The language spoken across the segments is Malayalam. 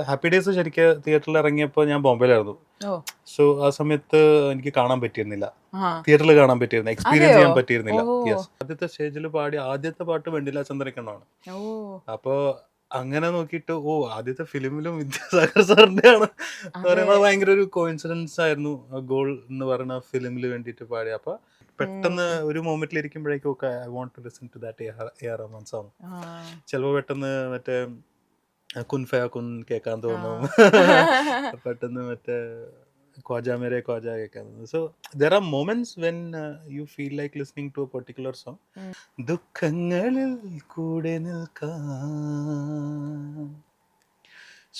ഹാപ്പി ഡേയ്സ് ശരിക്കും തിയേറ്ററിൽ ഇറങ്ങിയപ്പോൾ ഞാൻ ബോംബെയിലായിരുന്നു. ഓ സോ ആ സമയത്ത് എനിക്ക് കാണാൻ പറ്റിയിരുന്നില്ല, ആ തിയേറ്ററിൽ കാണാൻ പറ്റിയിരുന്നില്ല, എക്സ്പീരിയൻസ് അതെയോ ചെയ്യാൻ ഓ പറ്റിയിരുന്നില്ല. യെസ്, ആദ്യത്തെ സ്റ്റേജിൽ പാടി ആദ്യത്തെ പാട്ട് വെണ്ണില ചന്ദ്രക്കണ്ണാണ്. ഓ അപ്പോൾ അങ്ങനെ നോക്കിയിട്ട് ആദ്യത്തെ ഫിലിമിലും വിദ്യാസാഗർ സാറിന്റെ ആണ് എന്ന് അതെ പറയുന്നത് ഭയങ്കര ഒരു കോയിൻസിഡൻസ് ആയിരുന്നു. ഗോൾ എന്ന് പറയുന്ന ഫിലിമിൽ വേണ്ടിയിട്ട് പാടി. അപ്പൊ പെട്ടെന്ന് ഉം. ഒരു മൊമെന്റിൽ ഇരിക്കുമ്പോഴേക്കും ഒക്കെ I want to listen to that A R Rahman song. ആ ചിലപ്പോൾ പെട്ടെന്ന് മറ്റേ കുൻ ഫയ കുൻ കേൾക്കാൻ തോന്നും. ആ പെട്ടെന്ന് മറ്റേ ഖ്വാജ മേരെ ഖ്വാജ കേൾക്കാൻ തോന്നും. So there are moments when you feel like listening to a particular song. Um. ദുഃഖങ്ങളിൽ കൂടെ നിൽക്കാൻ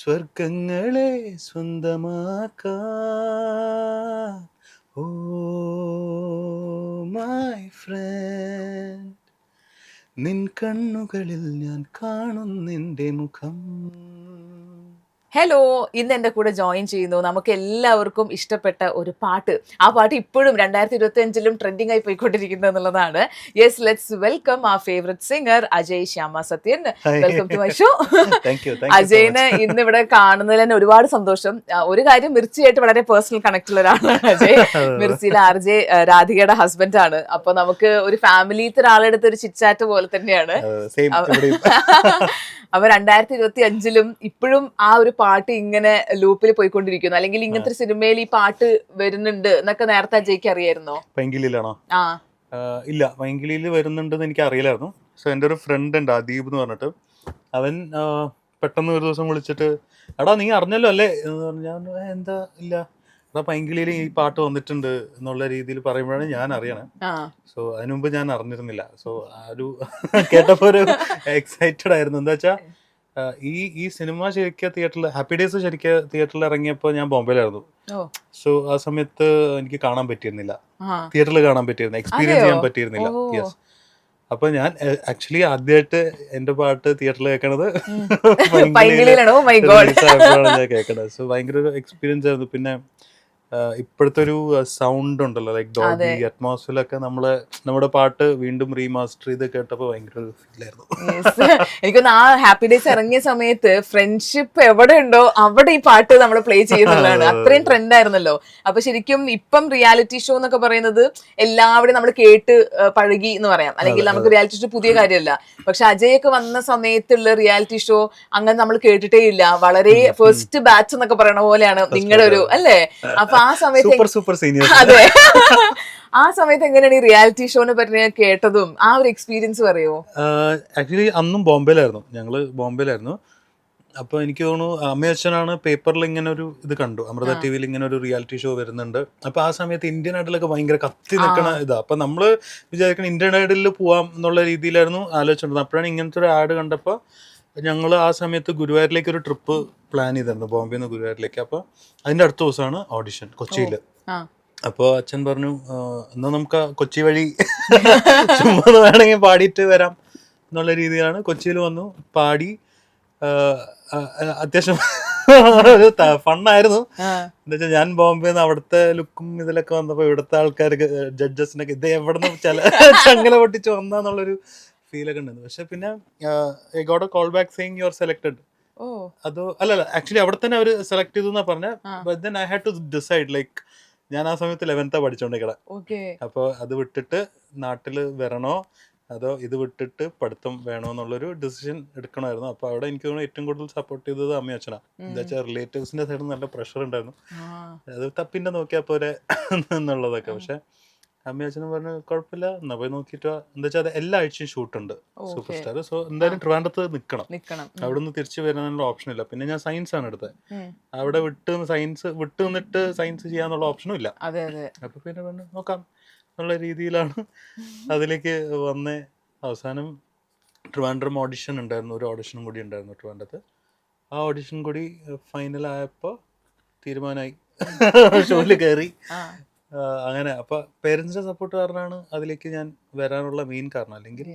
സ്വർഗങ്ങളെ സ്വന്തമാക്കാൻ ഓ മൈ ഫ്രണ്ട്, നിൻ കണ്ണുകളിൽ ഞാൻ കാണുന്നെൻ്റെ മുഖം. ഹലോ, ഇന്ന് എൻ്റെ കൂടെ ജോയിൻ ചെയ്യുന്നു നമുക്ക് എല്ലാവർക്കും ഇഷ്ടപ്പെട്ട ഒരു പാട്ട്. ആ പാട്ട് ഇപ്പോഴും 2025 ട്രെൻഡിങ് ആയി പോയിക്കൊണ്ടിരിക്കുന്നത് എന്നുള്ളതാണ്. യെസ്, ലെറ്റ്സ് വെൽക്കം ആ favourite singer Ajay Shyama Sathyan. Welcome to my show. Thank you so അജയിനെ മച്ച്. ഇന്ന് ഇവിടെ കാണുന്നതിൽ തന്നെ ഒരുപാട് സന്തോഷം. ഒരു കാര്യം, മിർച്ചിയായിട്ട് വളരെ പേഴ്സണൽ കണക്ട് ഉള്ള ഒരാളാണ് അജയ്. മിർച്ചിയിലെ RJ രാധികയുടെ ഹസ്ബൻഡ് ആണ്. അപ്പൊ നമുക്ക് ഒരു ഫാമിലിത്തെ ഒരാളെടുത്ത് ഒരു ചിറ്റാറ്റ് പോലെ തന്നെയാണ്. സെയിം ഇവിടെയും. അപ്പൊ 2025 ഇപ്പോഴും ആ ഒരു പാട്ട് ഇങ്ങനെ ലൂപ്പിൽ പോയിക്കൊണ്ടിരിക്കുന്നു. അല്ലെങ്കിൽ ഇങ്ങനത്തെ ഒരു സിനിമയിൽ ഈ പാട്ട് വരുന്നുണ്ട് എന്നൊക്കെ നേരത്തെ അജയ്ക്ക് അറിയായിരുന്നോ? പൈങ്കിളിയിലാണോ? ആ ഇല്ല, പൈങ്കിളിയിൽ വരുന്നുണ്ടെന്ന് എനിക്ക് അറിയില്ലായിരുന്നു. സോ എൻ്റെ ഒരു ഫ്രണ്ട് ഉണ്ട് അദീപ് എന്ന് പറഞ്ഞിട്ട്. അവൻ പെട്ടെന്ന് ഒരു ദിവസം വിളിച്ചിട്ട്, എടാ നീ അറിഞ്ഞല്ലോ അല്ലേ എന്ന് പറഞ്ഞാൽ, എന്താ ഇല്ല, എടാ പൈങ്കിളിയിൽ ഈ പാട്ട് വന്നിട്ടുണ്ട് എന്നുള്ള രീതിയിൽ പറയുമ്പോഴാണ് ഞാൻ അറിയണേ. ആ സോ അതിനു മുമ്പ് ഞാൻ അറിഞ്ഞിരുന്നില്ല. സോ ആ ഒരു കേട്ടപ്പോൾ ഒരു എക്സൈറ്റഡ് ആയിരുന്നു. എന്താ വെച്ചാൽ ഈ ഈ സിനിമ ശരിക്കും തിയേറ്ററിൽ, ഹാപ്പി ഡേയ്സ് ശരിക്കും തിയേറ്ററിൽ ഇറങ്ങിയപ്പോൾ ഞാൻ ബോംബെയിലായിരുന്നു. ഓ സോ ആ സമയത്ത് എനിക്ക് കാണാൻ പറ്റിയിരുന്നില്ല, ആ തിയേറ്ററിൽ കാണാൻ പറ്റിയിരുന്നില്ല, എക്സ്പീരിയൻസ് അതെയോ ചെയ്യാൻ ഓ പറ്റിയിരുന്നില്ല. യെസ്. അപ്പൊ ഞാൻ ആക്ച്വലി ആദ്യമായിട്ട് എന്റെ പാട്ട് തിയേറ്ററിൽ കേൾക്കണത് പൈങ്കിളിയില് പൈങ്കിളിയിലാണ്. Oh my God. റിലീസ് ആയപ്പോഴാണ് ഞാൻ കേൾക്കണത്. സോ ഭയങ്കര ഒരു എക്സ്പീരിയൻസ് ആയിരുന്നു. പിന്നെ ഇപ്പോഴത്തെ ഒരു സൗണ്ട് ഉണ്ടല്ലോ, ലൈക്ക് ഡോൾബി അതെ അറ്റ്മോസ്ഫിയറിലൊക്കെ നമ്മുടെ പാട്ട് വീണ്ടും റീമാസ്റ്റർ ചെയ്ത് കേട്ടപ്പോൾ ഭയങ്കര ഒരു ഫീലായിരുന്നു. യെസ്, എനിക്കൊന്ന് ആ ഹാപ്പി ഡേയ്സ് ഇറങ്ങിയ സമയത്ത് ഫ്രണ്ട്ഷിപ്പ് എവിടെ ഉണ്ടോ അവിടെ ഈ പാട്ട് നമ്മൾ പ്ലേ ചെയ്യുന്നുള്ളതാണ്. അത്രയും ട്രെൻഡ് ആയിരുന്നല്ലോ. അപ്പൊ ശരിക്കും ഇപ്പം റിയാലിറ്റി ഷോ എന്നൊക്കെ പറയുന്നത് എല്ലാവരും നമ്മൾ കേട്ട് പഴകി എന്ന് പറയാം. അല്ലെങ്കിൽ നമുക്ക് റിയാലിറ്റി ഷോ പുതിയ കാര്യമല്ല. പക്ഷെ അജയൊക്കെ വന്ന സമയത്തുള്ള റിയാലിറ്റി ഷോ അങ്ങനെ നമ്മൾ കേട്ടിട്ടേ ഇല്ല. വളരെ ഫസ്റ്റ് ബാച്ച് എന്നൊക്കെ പറയണ പോലെയാണ് നിങ്ങളുടെ ഒരു അല്ലേ. അപ്പൊ ആ സമയത്ത് സൂപ്പർ സൂപ്പർ സീനിയേഴ്സ്. അതെ, ആ സമയത്ത് എങ്ങനെയാണ് ഈ റിയാലിറ്റി ഷോനെ പറ്റി കേട്ടതും ആ ഒരു എക്സ്പീരിയൻസ് പറയുമോ? ആക്ച്വലി അന്നും ബോംബെയിലായിരുന്നു, ഞങ്ങള് ബോംബെയിലായിരുന്നു. അപ്പൊ എനിക്ക് തോന്നുന്നു അമ്മയച്ഛനാണ് പേപ്പറിൽ ഇങ്ങനെ ഒരു ഇത് കണ്ടു, അമൃത TV ഇങ്ങനെ ഒരു റിയാലിറ്റി ഷോ വരുന്നുണ്ട്. അപ്പൊ ആ സമയത്ത് ഇന്ത്യൻ ഐഡലൊക്കെ ഭയങ്കര കത്തി നിൽക്കണ ഇതാ. അപ്പൊ നമ്മള് വിചാരിക്കണം ഇന്ത്യൻ ഐഡലിൽ പോവാം എന്നുള്ള രീതിയിലായിരുന്നു ആലോചിച്ചിരുന്നത്. അപ്പോഴാണ് ഇങ്ങനത്തെ ഒരു ആഡ് കണ്ടപ്പോൾ ഞങ്ങൾ ആ സമയത്ത് ഗുരുവായൂരിലേക്ക് ഒരു ട്രിപ്പ് പ്ലാൻ ചെയ്തിരുന്നു, ബോംബെയിൽ നിന്ന് ഗുരുവായൂരിലേക്ക്. അപ്പോൾ അതിൻ്റെ അടുത്ത ദിവസമാണ് ഓഡിഷൻ കൊച്ചിയിൽ. ആ അപ്പോൾ അച്ഛൻ പറഞ്ഞു, എന്നാൽ നമുക്ക് കൊച്ചി വഴി ചുമ്മാ വേണമെങ്കിൽ പാടിയിട്ട് വരാം എന്നുള്ള രീതിയിലാണ്. കൊച്ചിയിൽ വന്നു, പാടി. അത്യാവശ്യം ഒരു ഫണ്ണായിരുന്നു. എന്താ വെച്ചാൽ ഞാൻ ബോംബെന്ന് അവിടുത്തെ ലുക്കും ഇതിലൊക്കെ വന്നപ്പോൾ ഇവിടുത്തെ ആൾക്കാർക്ക് ജഡ്ജസിനൊക്കെ ഇത് എവിടെ നിന്ന് ചങ്ങല പൊട്ടിച്ച് വന്നാന്നുള്ളൊരു ഫീലൊക്കെ ഉണ്ടായിരുന്നു. പക്ഷെ പിന്നെ I got a call back saying you are selected. ഓ അതോ അല്ലല്ല, ആക്ച്വലി അവിടെ തന്നെ അവർ സെലക്ട് ചെയ്തു എന്നാ പറഞ്ഞ. But then I had to decide, like ഞാൻ ആ സമയത്ത് 11th പഠിച്ചോണ്ടിരിക്കണേ. ഓക്കെ അപ്പോൾ അത് വിട്ടിട്ട് നാട്ടിൽ വരണോ അതോ ഇത് വിട്ടിട്ട് പഠിത്തം വേണോ എന്നുള്ളൊരു ഡിസിഷൻ എടുക്കണമായിരുന്നു. അപ്പോൾ അവിടെ എനിക്ക് തോന്നുന്നു ഏറ്റവും കൂടുതൽ സപ്പോർട്ട് ചെയ്തത് അമ്മയും അച്ഛനാണ്. എന്താ വെച്ചാൽ റിലേറ്റീവ്സിന്റെ സൈഡിൽ നല്ല പ്രഷർ ഉണ്ടായിരുന്നു, അത് തപ്പിന്റെ നോക്കിയാൽ പോരെ എന്നുള്ളതൊക്കെ. പക്ഷെ അമ്മയും അച്ഛനും പറഞ്ഞു കുഴപ്പമില്ല, എന്നാ പോയി നോക്കിയിട്ട് എന്താ വെച്ചാൽ അത് എല്ലാ ആഴ്ചയും ഷൂട്ടുണ്ട് സൂപ്പർ സ്റ്റാർ. സോ എന്തായാലും ട്രിവാൻഡ്രത്ത് നിൽക്കണം, അവിടെ നിന്ന് തിരിച്ചു വരാനുള്ള ഓപ്ഷൻ ഇല്ല. പിന്നെ ഞാൻ സയൻസ് ആണ് എടുത്തത്, അവിടെ വിട്ട് നിന്നിട്ട് സയൻസ് ചെയ്യാന്നുള്ള ഓപ്ഷനും ഇല്ല. അപ്പൊ പിന്നെ പറഞ്ഞു നോക്കാം എന്നുള്ള രീതിയിലാണ് അതിലേക്ക് വന്നേ. അവസാനം ട്രിവാൻഡ്രം ഓഡിഷൻ ഉണ്ടായിരുന്നു, ഒരു ഓഡിഷനും കൂടി ഉണ്ടായിരുന്നു ട്രിവാൻഡ്രത്ത്. ആ ഓഡിഷൻ കൂടി ഫൈനൽ ആയപ്പോൾ തീരുമാനമായി, ഷോയിൽ കയറി. അങ്ങനെ അപ്പൊ പേരൻസിന്റെ സപ്പോർട്ട് കാരണമാണ് അതിലേക്ക് ഞാൻ വരാനുള്ള മെയിൻ കാരണം. അല്ലെങ്കിൽ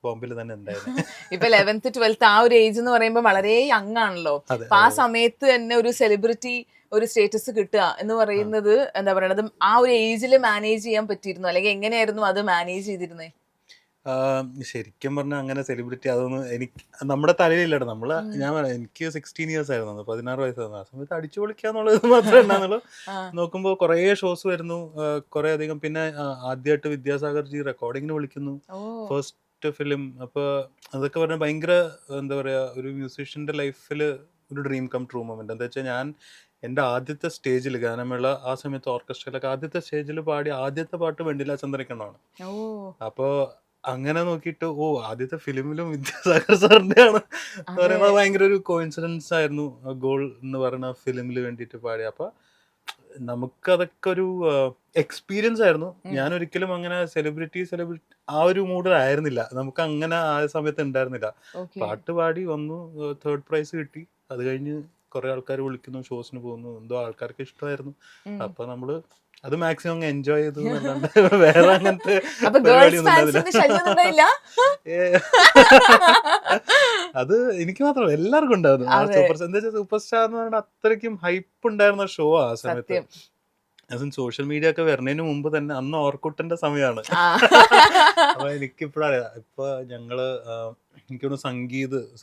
ബോംബെയിൽ തന്നെ ഉണ്ടായിരുന്നു. ഇപ്പൊ 11th 12th ആ ഒരു ഏജ് എന്ന് പറയുമ്പോൾ വളരെ യങ് ആണല്ലോ. അപ്പൊ ആ സമയത്ത് തന്നെ ഒരു സെലിബ്രിറ്റി ഒരു സ്റ്റേറ്റസ് കിട്ടുക എന്ന് പറയുന്നത് എന്താ പറയണത്, ആ ഒരു ഏജിൽ മാനേജ് ചെയ്യാൻ പറ്റിയിരുന്നു, അല്ലെങ്കിൽ എങ്ങനെയായിരുന്നു അത് മാനേജ് ചെയ്തിരുന്നേ? ശരിക്കും പറഞ്ഞാൽ അങ്ങനെ സെലിബ്രിറ്റി അതൊന്നും എനിക്ക് നമ്മുടെ തലയിലില്ലട്ടോ. ഞാൻ പറയാം, എനിക്ക് 16 ഇയേഴ്സ് ആയിരുന്നു, 16 വയസ്സായിരുന്നു. ആ സമയത്ത് അടിച്ചു പൊളിക്കാന്നുള്ളത് മാത്രമേ ഉണ്ടായിരുന്നുള്ളൂ. നോക്കുമ്പോൾ കുറേ ഷോസ് വരുന്നു, കുറേ അധികം. പിന്നെ ആദ്യമായിട്ട് വിദ്യാസാഗർ ജി റെക്കോർഡിങ്ങിന് വിളിക്കുന്നു, ഫസ്റ്റ് ഫിലിം. അപ്പോൾ അതൊക്കെ പറഞ്ഞാൽ ഭയങ്കര എന്താ പറയുക, ഒരു മ്യൂസീഷ്യൻ്റെ ലൈഫിൽ ഒരു ഡ്രീം കം ട്രൂ മൊമെന്റ്. എന്താ വെച്ചാൽ ഞാൻ എൻ്റെ ആദ്യത്തെ സ്റ്റേജിൽ ഗാനമേള ആ സമയത്ത് ഓർക്കസ്ട്രയിലൊക്കെ ആദ്യത്തെ സ്റ്റേജിൽ പാടി ആദ്യത്തെ പാട്ട് വെണ്ണില ചന്ദ്രക്കണ്ണാണ്. അപ്പോൾ അങ്ങനെ നോക്കിയിട്ട് ആദ്യത്തെ ഫിലിമിലും വിദ്യാസാഗർ സാറിന്റെ ആണ് എന്ന് പറയുന്നത് ഭയങ്കര ഒരു കോയിൻസിഡൻസ് ആയിരുന്നു. ഗോൾ എന്ന് പറയുന്ന ഫിലിമിൽ വേണ്ടിയിട്ട് പാടി. അപ്പൊ നമുക്കതൊക്കെ ഒരു എക്സ്പീരിയൻസ് ആയിരുന്നു. ഞാൻ ഒരിക്കലും അങ്ങനെ സെലിബ്രിറ്റി ആ ഒരു മൂഡിലായിരുന്നില്ല. നമുക്ക് അങ്ങനെ ആ സമയത്ത് ഉണ്ടായിരുന്നില്ല. പാട്ട് പാടി വന്നു, 3rd പ്രൈസ് കിട്ടി. അത് കഴിഞ്ഞ് കുറെ ആൾക്കാർ വിളിക്കുന്നു, ഷോസിന് പോകുന്നു, എന്തോ ആൾക്കാർക്ക് ഇഷ്ടമായിരുന്നു. അപ്പൊ നമ്മള് അത് മാക്സിമം അങ്ങ് എൻജോയ് ചെയ്തു എന്നല്ലാണ്ട് വേറെ അങ്ങനത്തെ പരിപാടിയൊന്നും ഉണ്ടായിരുന്നില്ല. അത് എനിക്ക് മാത്രമല്ല, എല്ലാവർക്കും ഉണ്ടായിരുന്നു. എന്താ വെച്ചാൽ സൂപ്പർ സ്റ്റാർ എന്ന് പറയുന്നത് അത്രയ്ക്കും ഹൈപ്പ് ഉണ്ടായിരുന്ന ഷോ ആ സമയത്ത്. സോഷ്യൽ മീഡിയ ഒക്കെ വരുന്നതിന് മുമ്പ് തന്നെ അന്ന് ഓർക്കുട്ടിന്റെ സമയമാണ്. അപ്പൊ എനിക്കിപ്പോഴറിയാം, ഇപ്പൊ ഞങ്ങള് എനിക്കൊന്ന്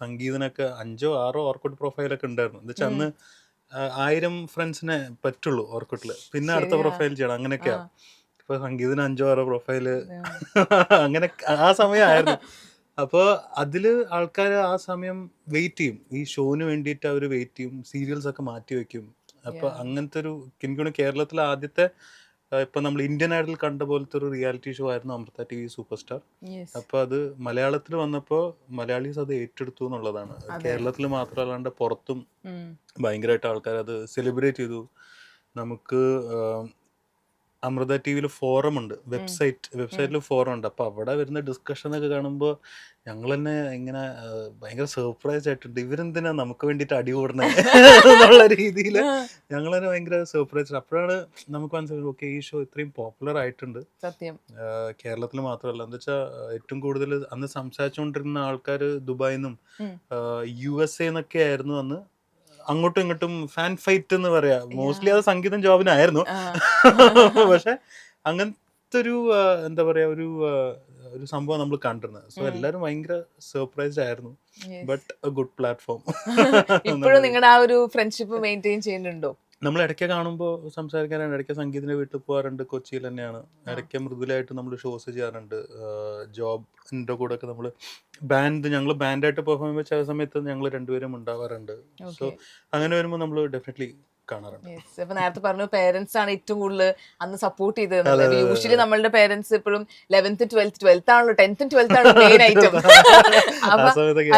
സംഗീതനൊക്കെ 5 or 6 ഓർക്കുട്ട് പ്രൊഫൈലൊക്കെ ഉണ്ടായിരുന്നു. എന്താ വെച്ചാൽ അന്ന് 1000 ഫ്രണ്ട്സിനെ പറ്റുള്ളൂ ഓർക്കുട്ടില്, പിന്നെ അടുത്ത പ്രൊഫൈൽ ചെയ്യണം, അങ്ങനെയൊക്കെയാ. ഇപ്പൊ സംഗീതത്തിന് 5 or 6 പ്രൊഫൈല് അങ്ങനെ ആ സമയമായിരുന്നു. അപ്പോൾ അതില് ആൾക്കാർ ആ സമയം വെയിറ്റ് ചെയ്യും, ഈ ഷോന് വേണ്ടിയിട്ട് അവർ വെയിറ്റ് ചെയ്യും, സീരിയൽസ് ഒക്കെ മാറ്റി വെക്കും. അപ്പൊ അങ്ങനത്തെ ഒരു എനിക്ക് കേരളത്തിലെ ആദ്യത്തെ ഇപ്പൊ നമ്മൾ ഇന്ത്യൻ ഐഡൽ കണ്ട പോലത്തെ ഒരു റിയാലിറ്റി ഷോ ആയിരുന്നു അമൃത TV സൂപ്പർ സ്റ്റാർ. അപ്പൊ അത് മലയാളത്തിൽ വന്നപ്പോ മലയാളീസ് അത് ഏറ്റെടുത്തു എന്നുള്ളതാണ്. കേരളത്തിൽ മാത്രമല്ലാണ്ട് പുറത്തും ഭയങ്കരമായിട്ട് ആൾക്കാർ അത് സെലിബ്രേറ്റ് ചെയ്തു. നമുക്ക് അമൃത TVയിൽ ഫോറം ഉണ്ട്, വെബ്സൈറ്റിൽ ഫോറം ഉണ്ട്. അപ്പൊ അവിടെ വരുന്ന ഡിസ്കഷൻ ഒക്കെ കാണുമ്പോൾ ഞങ്ങൾ തന്നെ ഇങ്ങനെ ഭയങ്കര സർപ്രൈസ് ആയിട്ടുണ്ട്, ഇവരെന്തിനാ നമുക്ക് വേണ്ടിയിട്ട് അടി കൂടണേ എന്നുള്ള രീതിയിൽ ഞങ്ങൾ തന്നെ ഭയങ്കര സർപ്രൈസ്. അപ്പോഴാണ് നമുക്ക് മനസ്സിലായത്, ഓക്കെ, ഈ ഷോ ഇത്രയും പോപ്പുലർ ആയിട്ടുണ്ട് കേരളത്തിൽ മാത്രമല്ല. എന്താ വെച്ചാൽ ഏറ്റവും കൂടുതൽ അന്ന് സംസാരിച്ചുകൊണ്ടിരുന്ന ആൾക്കാർ ദുബായിൽ നിന്നും USA എന്നൊക്കെ ആയിരുന്നു അന്ന്. അങ്ങോട്ടും ഇങ്ങോട്ടും ഫാൻ ഫൈറ്റ് എന്ന് പറയാ, മോസ്റ്റ്ലി അത് സംഗീതം ജോബിനായിരുന്നു. പക്ഷെ അങ്ങനത്തെ ഒരു എന്താ പറയാ, ഒരു സംഭവം നമ്മൾ കണ്ടിരുന്നത്. സോ എല്ലാരും ഭയങ്കര സർപ്രൈസ്ഡ് ആയിരുന്നു. But A good platform. ഇപ്പോഴും നിങ്ങളുടെ ആ ഒരു ഫ്രണ്ട്ഷിപ്പ് മെയിൻറ്റെയിൻ ചെയ്യുന്നുണ്ടോ? നമ്മൾ ഇടയ്ക്ക് കാണുമ്പോൾ സംസാരിക്കാറുണ്ട്, ഇടയ്ക്ക് സംഗീതത്തിന്റെ വീട്ടിൽ പോകാറുണ്ട്, കൊച്ചിയിൽ തന്നെയാണ്. ഇടയ്ക്ക് മൃദുലായിട്ട് നമ്മൾ ഷോസ് ചെയ്യാറുണ്ട്. ജോബിന്റെ കൂടെ ഒക്കെ നമ്മൾ ഞങ്ങൾ ബാൻഡായിട്ട് പെർഫോം ചെയ്യുമ്പോൾ ചില സമയത്ത് ഞങ്ങൾ രണ്ടുപേരും ഉണ്ടാവാറുണ്ട്. സോ അങ്ങനെ വരുമ്പോൾ നമ്മൾ ഡെഫിനറ്റ്ലി കാണാറുണ്ട്. ഇപ്പൊ നേരത്തെ പറഞ്ഞു പേരൻസ് ആണ് ഏറ്റവും കൂടുതൽ അന്ന് സപ്പോർട്ട് ചെയ്തത്. യൂഷ്വലി നമ്മളുടെ പേരൻസ് ഇപ്പോഴും 11th 12th ആണല്ലോ, 10th 12th ആണ് മെയിൻ ഐറ്റം.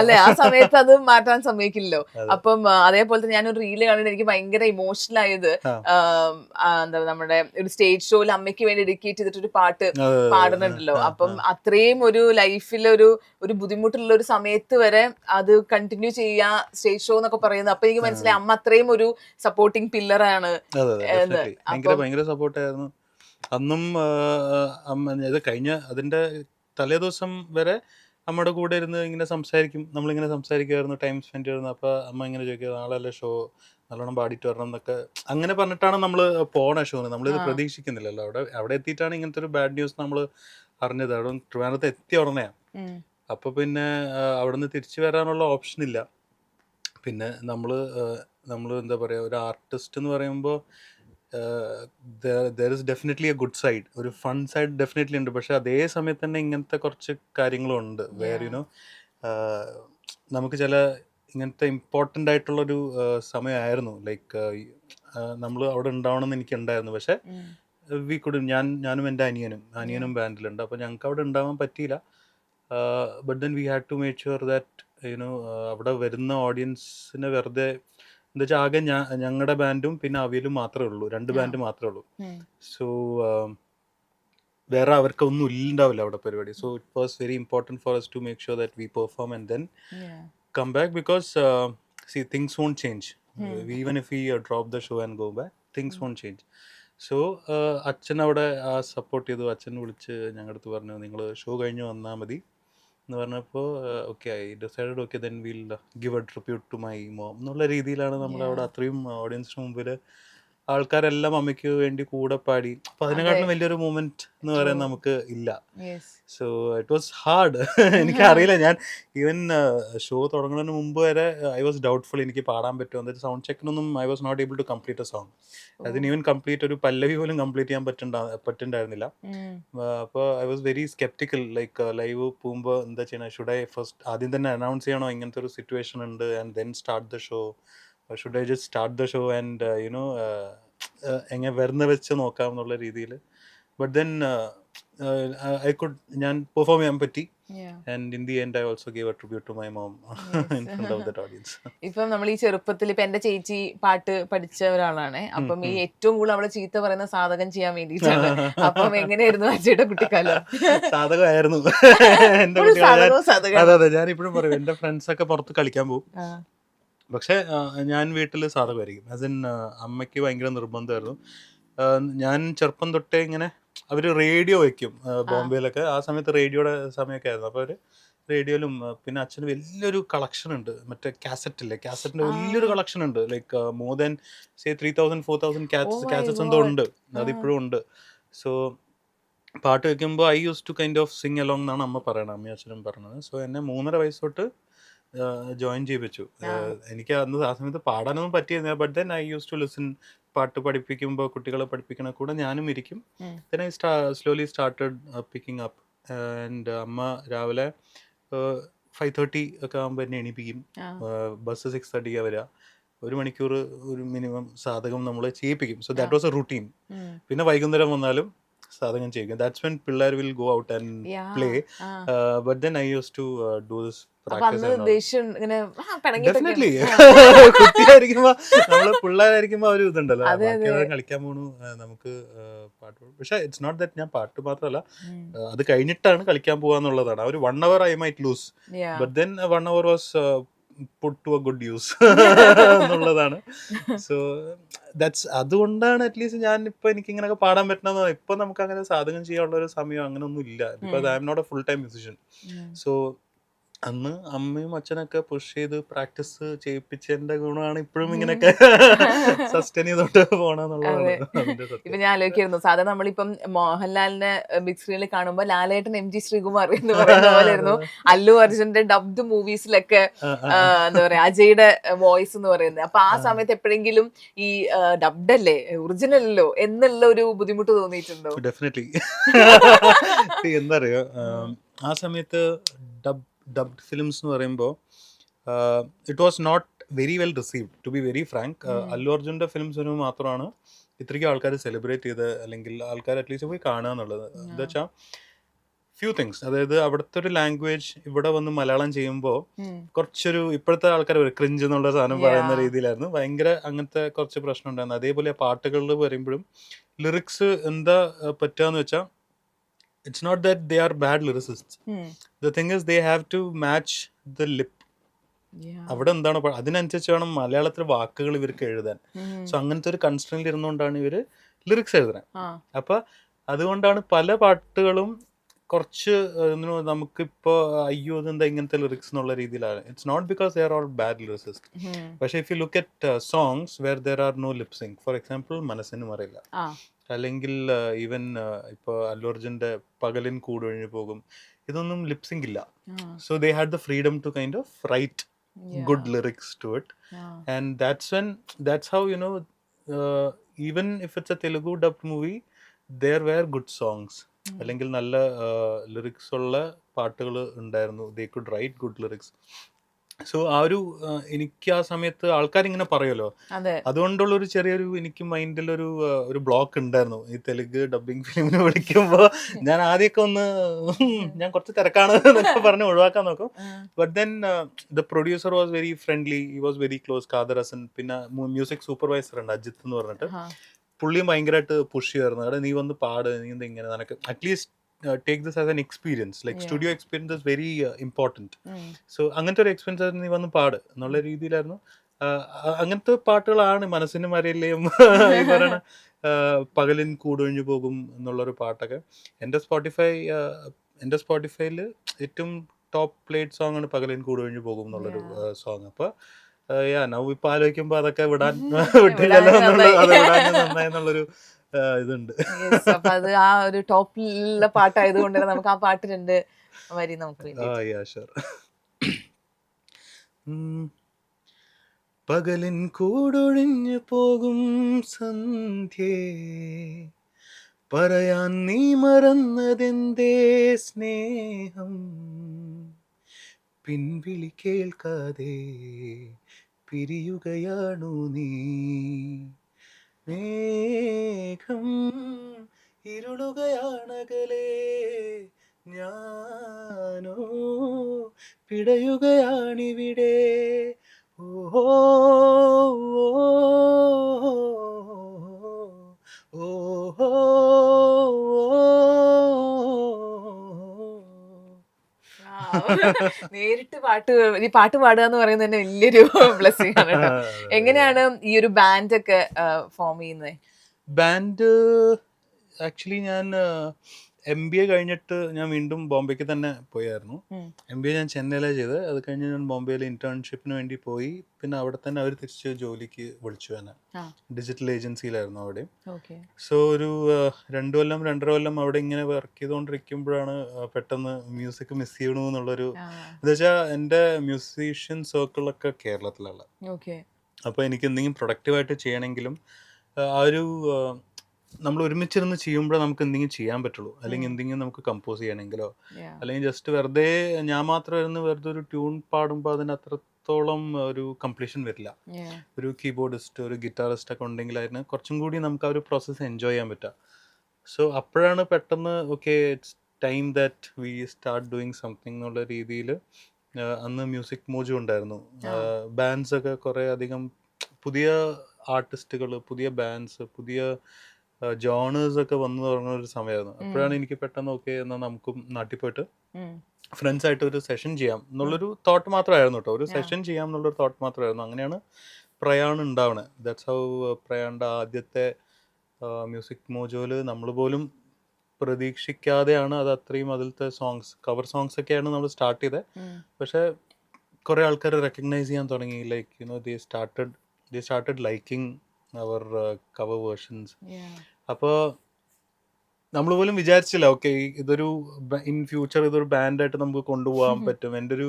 അല്ലെ, ആ സമയത്ത് അത് മാറ്റാൻ സമ്മതിക്കില്ലല്ലോ. അപ്പം അതേപോലെ തന്നെ ഞാനൊരു റീല് കണ്ടിട്ട് എനിക്ക് ഭയങ്കര ഇമോഷണൽ ആയത്, എന്താ നമ്മുടെ ഒരു സ്റ്റേജ് ഷോയിൽ അമ്മയ്ക്ക് വേണ്ടി ഡെഡിക്കേറ്റ് ചെയ്തിട്ടൊരു പാട്ട് പാടുന്നുണ്ടല്ലോ. അപ്പം അത്രയും ഒരു ലൈഫിൽ ഒരു ബുദ്ധിമുട്ടുള്ള ഒരു സമയത്ത് വരെ അത് കണ്ടിന്യൂ ചെയ്യാ സ്റ്റേജ് ഷോ എന്നൊക്കെ പറയുന്നത്. അപ്പൊ എനിക്ക് മനസ്സിലായി അമ്മ അത്രയും ഒരു സപ്പോർട്ടിങ് പില്ലറാണ്. ഭയങ്കര സപ്പോർട്ടായിരുന്നു അന്നും. ഇത് കഴിഞ്ഞ അതിന്റെ തലേ ദിവസം വരെ അമ്മയുടെ കൂടെ ഇരുന്ന് ഇങ്ങനെ സംസാരിക്കും, നമ്മളിങ്ങനെ സംസാരിക്കുമായിരുന്നു, ടൈം സ്പെൻഡ് ചെയ്യുന്നു. അപ്പൊ അമ്മ ഇങ്ങനെ ചോദിക്കുക, നാളെ ഷോ നല്ലോണം പാടിയിട്ട് വരണം എന്നൊക്കെ അങ്ങനെ പറഞ്ഞിട്ടാണ് നമ്മൾ പോണ ഷോന്. നമ്മളിത് പ്രതീക്ഷിക്കുന്നില്ലല്ലോ. അവിടെ എത്തിയിട്ടാണ് ഇങ്ങനത്തെ ഒരു ബാഡ് ന്യൂസ് നമ്മൾ അറിഞ്ഞത്. അവിടെ ട്രിവാൻഡ്രത്ത് എത്തിയ ഉടനെയാണ്. അപ്പൊ പിന്നെ അവിടെ നിന്ന് തിരിച്ചു വരാനുള്ള ഓപ്ഷൻ ഇല്ല. പിന്നെ നമ്മൾ എന്താ പറയുക, ഒരു ആർട്ടിസ്റ്റ് എന്ന് പറയുമ്പോൾ there is definitely A good side, ഒരു ഫൺ സൈഡ് ഡെഫിനറ്റ്ലി ഉണ്ട്. പക്ഷെ അതേ സമയത്ത് തന്നെ ഇങ്ങനത്തെ കുറച്ച് കാര്യങ്ങളും ഉണ്ട്. വേറെ നമുക്ക് ചില ഇങ്ങനത്തെ ഇമ്പോർട്ടൻ്റ് ആയിട്ടുള്ളൊരു സമയമായിരുന്നു. ലൈക്ക് നമ്മൾ അവിടെ ഉണ്ടാവണമെന്ന് എനിക്കുണ്ടായിരുന്നു. പക്ഷെ ഞാനും എൻ്റെ അനിയനും ബാൻഡിലുണ്ട്. അപ്പോൾ ഞങ്ങൾക്ക് അവിടെ ഉണ്ടാവാൻ പറ്റിയില്ല. But then we had to make sure that അവിടെ വരുന്ന ഓഡിയൻസിനെ വെറുതെ എന്താ വെച്ചാൽ ആകെ ഞങ്ങളുടെ ബാൻഡും പിന്നെ അവിയലും മാത്രമേ ഉള്ളൂ, 2 ബാൻഡ് മാത്രമേ ഉള്ളൂ. സോ വേറെ അവർക്കൊന്നും ഉണ്ടാവില്ല അവിടെ പരിപാടി. So it was very important for us to make sure that we perform and then come back, because things won't change. Even if we drop the show and go back, things won't change. So അച്ഛൻ അവിടെ സപ്പോർട്ട് ചെയ്തു. അച്ഛൻ വിളിച്ച് ഞങ്ങളുടെ അടുത്ത് പറഞ്ഞു, നിങ്ങൾ ഷോ കഴിഞ്ഞ് വന്നാൽ മതി എന്ന് പറഞ്ഞപ്പോൾ okay, I decided okay then will give a tribute to my mom എന്നുള്ള രീതിയിലാണ് നമ്മൾ അവിടെ അത്രയും ഓഡിയൻസിന് മുമ്പിൽ ആൾക്കാരെല്ലാം അമ്മയ്ക്ക് വേണ്ടി കൂടെ പാടി. അപ്പൊ അതിനെക്കാട്ടിലും വലിയൊരു മൂമെന്റ് എന്ന് പറയാൻ നമുക്ക് ഇല്ല. So it was hard. എനിക്കറിയില്ല, ഞാൻ ഈവൻ ഷോ തുടങ്ങുന്നതിന് മുമ്പ് വരെ ഐ വാസ് ഡൗട്ട്ഫുൾ എനിക്ക് പാടാൻ പറ്റുമോ. എന്നിട്ട് സൗണ്ട് ചെക്കിനൊന്നും I was not able to complete a song. അതിന് ഈവൻ കംപ്ലീറ്റ് ഒരു പല്ലവി പോലും കംപ്ലീറ്റ് ചെയ്യാൻ പറ്റുന്നുണ്ടായിരുന്നില്ല. അപ്പോൾ I was very sceptical. Like live പോകുമ്പോൾ എന്താ ചെയ്യണം, ഷുഡ് ഐ ഫസ്റ്റ് ആദ്യം തന്നെ അനൗൺസ് ചെയ്യണോ ഇങ്ങനത്തെ ഒരു സിറ്റുവേഷൻ ഉണ്ട് and then start the show, should I just start the show and you know എങ്ങനെ വരുന്ന വെച്ച് നോക്കാം എന്നുള്ള രീതിയിൽ. ബട്ട് ദെൻ ഐ കുഡ്, ഞാൻ പെർഫോം ചെയ്യാൻ പറ്റി. And in the end, I also gave a tribute to my mom in front of that audience. ഇപ്പം നമ്മൾ ഈ ചെറുപ്പത്തിൽ ഇപ്പൊ എന്റെ ചേച്ചി പാട്ട് പഠിച്ച ഒരാളാണ്. അപ്പം ഈ ഏറ്റവും കൂടുതൽ അവളെ ചീത്ത പറയുന്ന സാധകം ചെയ്യാൻ വേണ്ടിയിട്ടാണ്. അപ്പം എങ്ങനെയായിരുന്നു അജയുടെ കുട്ടിക്കാലം? സാധകമായിരുന്നു എന്റെ കുട്ടിക്കാലം. അതെ, ഞാൻ ഇപ്പോഴും പറയും, എന്റെ ഫ്രണ്ട്സ് ഒക്കെ പുറത്ത് കളിക്കാൻ പോകും, പക്ഷെ ഞാൻ വീട്ടിൽ സാധകമായിരിക്കും. ആസ് ഇൻ അമ്മയ്ക്ക് ഭയങ്കര നിർബന്ധമായിരുന്നു. ഞാൻ ചെറുപ്പം തൊട്ടേ ഇങ്ങനെ അവർ റേഡിയോ വെക്കും ബോംബെയിലൊക്കെ. ആ സമയത്ത് റേഡിയോയുടെ സമയമൊക്കെ ആയിരുന്നു. അപ്പോൾ അവർ റേഡിയോയിലും പിന്നെ അച്ഛന് വലിയൊരു കളക്ഷൻ ഉണ്ട്, മറ്റേ കാസറ്റില്ലേ, കാസറ്റിന്റെ വലിയൊരു കളക്ഷൻ ഉണ്ട്. Like more than say 3000 4000 cassettes എന്തോ ഉണ്ട്, അതിപ്പോഴും ഉണ്ട്. സോ പാട്ട് വെക്കുമ്പോൾ I use to kind of sing along എന്നാണ് അമ്മ പറയണത്, അമ്മയും അച്ഛനും പറഞ്ഞത്. സോ എന്നെ 3.5 വയസ്സ് തൊട്ട് ജോയിൻ ചെയ്യിപ്പിച്ചു. എനിക്ക് അന്ന് ആ സമയത്ത് പാടാനൊന്നും പറ്റിയിരുന്നില്ല. But then I use to listen. പാട്ട് പഠിപ്പിക്കുമ്പോൾ കുട്ടികളെ പഠിപ്പിക്കണ കൂടെ ഞാനും ഇരിക്കും. Then I slowly started picking up. And അമ്മ രാവിലെ 5:30 ഒക്കെ ആകുമ്പോൾ എന്നെ എണീപ്പിക്കും. ബസ് 6:30 വരിക. 1 മണിക്കൂർ ഒരു മിനിമം സാധകം നമ്മൾ ചെയ്യിപ്പിക്കും. So that was a routine. പിന്നെ വൈകുന്നേരം വന്നാലും സാധകം ചെയ്യിക്കും. ദാറ്റ്സ് വെൻ പിള്ളേർ will go out and play. But then I use to do this definitely. കുട്ടിയായിരിക്കുമ്പോ നമ്മള് പിള്ളേരായിരിക്കുമ്പോ ഒരു ഇതുണ്ടല്ലോ, കളിക്കാൻ പോണു, നമുക്ക് പാട്ട്. പക്ഷെ ഇറ്റ്സ് നോട്ട് ദാറ്റ് ഞാൻ പാട്ട് മാത്രമല്ല, അത് കഴിഞ്ഞിട്ടാണ് കളിക്കാൻ പോവാന്നുള്ളതാണ്. ഒരു 1 hour I might lose, but then 1 hour was put to a good use എന്നുള്ളതാണ്. സോ ദാറ്റ്സ്, അതുകൊണ്ടാണ് അറ്റ്ലീസ്റ്റ് ഞാൻ ഇപ്പൊ എനിക്ക് ഇങ്ങനെയൊക്കെ പാടാൻ പറ്റുന്നത്. ഇപ്പൊ നമുക്ക് അങ്ങനെ സാധകം ചെയ്യാനുള്ള ഒരു സമയം അങ്ങനെ ഒന്നും ഇല്ല, because I am not a full time musician. So അന്ന് അമ്മയും അച്ഛനൊക്കെ പുഷ് ചെയ്ത് പ്രാക്ടീസ് ചെയ്യിപ്പിച്ചതിന്റെ ഗുണമാണ് ഇപ്പോഴും ഇങ്ങനെയൊക്കെ സസ്റ്റെയിൻ ചെയ്തോട്ട് പോണെന്നുള്ളതാണ്. ഇപ്പൊ ഞാൻ ആലോചിക്കായിരുന്നു, സാധാരണ നമ്മളിപ്പം മോഹൻലാലിനെ ബിഗ് സ്ക്രീനിൽ കാണുമ്പോൾ ലാലേട്ടൻ MG ശ്രീകുമാർ എന്ന് പറയുന്ന പോലെയായിരുന്നു അല്ലു അർജുന്റെ ഡബ്ഡ് മൂവീസിലൊക്കെ എന്താ പറയാ അജയുടെ വോയിസ് എന്ന് പറയുന്നത്. അപ്പൊ ആ സമയത്ത് എപ്പോഴെങ്കിലും ഈ ഡബ്ഡ് അല്ലേ ഒറിജിനൽ അല്ലോ എന്നുള്ള ഒരു ബുദ്ധിമുട്ട് തോന്നിയിട്ടുണ്ടോ? ഡെഫിനറ്റ്ലി. എന്താ അറിയോ, ആ സമയത്ത് ഡബ്ഡ് ഫിലിംസ് എന്ന് പറയുമ്പോൾ it was not very well received, to be very frank. Allu അർജുൻ്റെ ഫിലിംസിന് മാത്രമാണ് ഇത്രയ്ക്കും ആൾക്കാർ സെലിബ്രേറ്റ് ചെയ്ത്, അല്ലെങ്കിൽ ആൾക്കാർ അറ്റ്ലീസ്റ്റ് പോയി കാണുക എന്നുള്ളത്. എന്താ വെച്ചാൽ ഫ്യൂ തിങ്സ്, അതായത് അവിടുത്തെ ഒരു ലാംഗ്വേജ് ഇവിടെ വന്ന് മലയാളം ചെയ്യുമ്പോൾ കുറച്ചൊരു ഇപ്പോഴത്തെ ആൾക്കാർ ക്രിഞ്ച് എന്നുള്ള സാധനം പറയുന്ന രീതിയിലായിരുന്നു. ഭയങ്കര അങ്ങനത്തെ കുറച്ച് പ്രശ്നം ഉണ്ടായിരുന്നു. അതേപോലെ പാട്ടുകളിൽ വരുമ്പോഴും ലിറിക്സ് എന്താ പറ്റുകയെന്ന് വെച്ചാൽ, it's not that they are bad lyricists. The thing is they have to match the lip. അവിടെ എന്താണ് അതിനനുസരിച്ച് വേണം മലയാളത്തിലെ വാക്കുകൾ ഇവർക്ക് എഴുതാൻ. സോ അങ്ങനത്തെ ഒരു കൺസ്ട്രെയിനിൽ ഇരുന്നുകൊണ്ടാണ് ഇവര് ലിറിക്സ് എഴുതുന്നത്. അപ്പൊ അതുകൊണ്ടാണ് പല പാട്ടുകളും കുറച്ച് നമുക്കിപ്പോ അയ്യോ അതെന്താ ഇങ്ങനത്തെ ലിറിക്സ് എന്നുള്ള രീതിയിലാണ്. It's not because they are all bad lyricist. പക്ഷെ if you look at songs where there are no lipsync, for example മനസ്സിനും അറിയില്ല, അല്ലെങ്കിൽ ഈവൻ ഇപ്പോൾ അല്ലു അർജുൻ്റെ പകലിൻ കൂടൊഴിഞ്ഞു പോകും, ഇതൊന്നും ലിപ്സിങ് ഇല്ല. So they had the freedom to kind of write good lyrics to it. And that's how, you know, even if it's a Telugu dubbed movie, there were good songs. അല്ലെങ്കിൽ നല്ല ലിറിക്സ് ഉള്ള പാട്ടുകൾ ഉണ്ടായിരുന്നു. They could write good lyrics. So ആ ഒരു എനിക്ക് ആ സമയത്ത് ആൾക്കാരിങ്ങനെ പറയുമല്ലോ, അതുകൊണ്ടുള്ളൊരു ചെറിയൊരു എനിക്ക് മൈൻഡിലൊരു ഒരു ബ്ലോക്ക് ഉണ്ടായിരുന്നു. ഈ തെലുങ്ക് ഡബിങ് ഫിലിമിന് വിളിക്കുമ്പോൾ ഞാൻ ആദ്യമൊക്കെ ഞാൻ കുറച്ച് തിരക്കാണ് എന്നൊക്കെ പറഞ്ഞ് ഒഴിവാക്കാൻ നോക്കും. But then the producer was very friendly, he was very close. Khader Hassan, പിന്നെ മ്യൂസിക് സൂപ്പർവൈസർ ഉണ്ട് അജിത്ത് എന്ന് പറഞ്ഞിട്ട്, പുള്ളിയും ഭയങ്കരമായിട്ട് പുഷ് ചെയ്യുമായിരുന്നു. അവിടെ നീ വന്ന് പാട്, നീ എന്താ ഇങ്ങനെ, നിനക്ക് at least take this as an experience, like studio experience is very important. So അങ്ങനത്തെ ഒരു എക്സ്പീരിയൻസ് നീ വന്ന് പാട് എന്നുള്ള രീതിയിലായിരുന്നു. അങ്ങനത്തെ പാട്ടുകളാണ് മനസ്സിന് മരയിലെയും ഈ പറയണ പകലിൻ കൂടൊഴിഞ്ഞു പോകും എന്നുള്ളൊരു പാട്ടൊക്കെ. എൻ്റെ സ്പോട്ടിഫൈയിൽ ഏറ്റവും ടോപ്പ് പ്ലേഡ് സോങ് ആണ് പകലിൻ കൂടൊഴിഞ്ഞു പോകും എന്നുള്ളൊരു സോങ്. അപ്പോൾ നൗ ഇപ്പൊ ആലോചിക്കുമ്പോ അതൊക്കെ വിട്ടില്ലല്ലോ എന്നുള്ളത്, അത് വിടാൻ നന്നായെന്നുള്ളൊരു ഇതുണ്ട്. അപ്പൊ അത് ആ ഒരു ടോപ്പിലുള്ള പാട്ടായതുകൊണ്ട് തന്നെ നമുക്ക് ആ പാട്ട് 2 വരി നമുക്ക് വേണ്ടി. പകലിൻ കൂടൊഴിഞ്ഞു പോകും സന്ധ്യേ, പറയാൻ നീ മറന്നതെന്തേ സ്നേഹം, പിൻവിളി കേൾക്കാതെ പിരിയുകയാണു നീ, മേഘം ഇരുളുകയാണകലേ, ഞാനോ പിടയുകയാണിവിടെ, ഓ നേരിട്ട് ഈ പാട്ട് പാടുക എന്ന് പറയുന്നത് തന്നെ വലിയൊരു ബ്ലെസ്സിങ് ആണ് കേട്ടോ. എങ്ങനെയാണ് ഈ ഒരു ബാൻഡ് ഒക്കെ ഫോം ചെയ്യുന്നത്? ബാൻഡ് ആക്ച്വലി ഞാൻ MBA കഴിഞ്ഞിട്ട് ഞാൻ വീണ്ടും ബോംബെക്ക് തന്നെ പോയായിരുന്നു. MBA ഞാൻ ചെന്നൈയിലാണ് ചെയ്തത്. അത് കഴിഞ്ഞ് ഞാൻ ബോംബെയിൽ ഇന്റേൺഷിപ്പിന് വേണ്ടി പോയി. പിന്നെ അവിടെ തന്നെ അവർ തിരിച്ച് ജോലിക്ക് വിളിച്ചു എന്നെ. ഡിജിറ്റൽ ഏജൻസിയിലായിരുന്നു അവിടെ. സോ ഒരു 2 കൊല്ലം 2.5 കൊല്ലം അവിടെ ഇങ്ങനെ വർക്ക് ചെയ്തുകൊണ്ടിരിക്കുമ്പോഴാണ് പെട്ടെന്ന് മ്യൂസിക് മിസ് ചെയ്യണു എന്നുള്ളൊരു, എന്താ വെച്ചാൽ എൻ്റെ മ്യൂസീഷ്യൻ സർക്കിളൊക്കെ കേരളത്തിലുള്ള. അപ്പോൾ എനിക്ക് എന്തെങ്കിലും പ്രൊഡക്റ്റീവായിട്ട് ചെയ്യണമെങ്കിലും ആ ഒരു നമ്മൾ ഒരുമിച്ചിരുന്ന് ചെയ്യുമ്പോഴേ നമുക്ക് എന്തെങ്കിലും ചെയ്യാൻ പറ്റുള്ളൂ. അല്ലെങ്കിൽ എന്തെങ്കിലും നമുക്ക് കമ്പോസ് ചെയ്യണമെങ്കിലോ അല്ലെങ്കിൽ ജസ്റ്റ് വെറുതെ ഞാൻ മാത്രം ഇരുന്ന് വെറുതെ ഒരു ട്യൂൺ പാടുമ്പോൾ അതിന് അത്രത്തോളം ഒരു കംപ്ലീഷൻ വരില്ല. ഒരു കീബോർഡിസ്റ്റ് ഒരു ഗിറ്റാറിസ്റ്റ് ഒക്കെ ഉണ്ടെങ്കിൽ അതിന് കുറച്ചും കൂടി നമുക്ക് ആ ഒരു പ്രോസസ്സ് എൻജോയ് ചെയ്യാൻ പറ്റുക. സോ അപ്പോഴാണ് പെട്ടെന്ന് okay it's time that we start doing something എന്നുള്ള രീതിയിൽ അന്ന് മ്യൂസിക് മോജോ ഉണ്ടായിരുന്നു. ബാൻഡ്സ് ഒക്കെ കുറേ അധികം പുതിയ ആർട്ടിസ്റ്റുകൾ, പുതിയ ബാൻഡ്സ്, പുതിയ ജോണേഴ്സ് ഒക്കെ വന്നു തുടങ്ങുന്ന ഒരു സമയമായിരുന്നു. അപ്പോഴാണ് എനിക്ക് പെട്ടെന്ന് ഓക്കെ എന്നാൽ നമുക്കും നാട്ടിൽ പോയിട്ട് ഫ്രണ്ട്സ് ആയിട്ട് ഒരു സെഷൻ ചെയ്യാം എന്നുള്ളൊരു തോട്ട് മാത്രമായിരുന്നു കേട്ടോ. ഒരു സെഷൻ ചെയ്യാം എന്നുള്ളൊരു തോട്ട് മാത്രമായിരുന്നു. അങ്ങനെയാണ് പ്രയാൺ ഉണ്ടാവണത്. ദാറ്റ്സ് ഹൗ പ്രയാണിൻ്റെ ആദ്യത്തെ മ്യൂസിക് മോജോയിൽ നമ്മൾ പോലും പ്രതീക്ഷിക്കാതെയാണ് അത് അത്രയും അതിലത്തെ സോങ്സ്, കവർ സോങ്സ് ഒക്കെയാണ് നമ്മൾ സ്റ്റാർട്ട് ചെയ്തത്. പക്ഷെ കുറേ ആൾക്കാർ റെക്കഗ്നൈസ് ചെയ്യാൻ തുടങ്ങി. Like they started liking our cover versions. അപ്പോൾ നമ്മൾ പോലും വിചാരിച്ചില്ല ഓക്കെ ഇതൊരു ഇൻ ഫ്യൂച്ചർ ഇതൊരു ബാൻഡായിട്ട് നമുക്ക് കൊണ്ടുപോകാൻ പറ്റും. എൻ്റെ ഒരു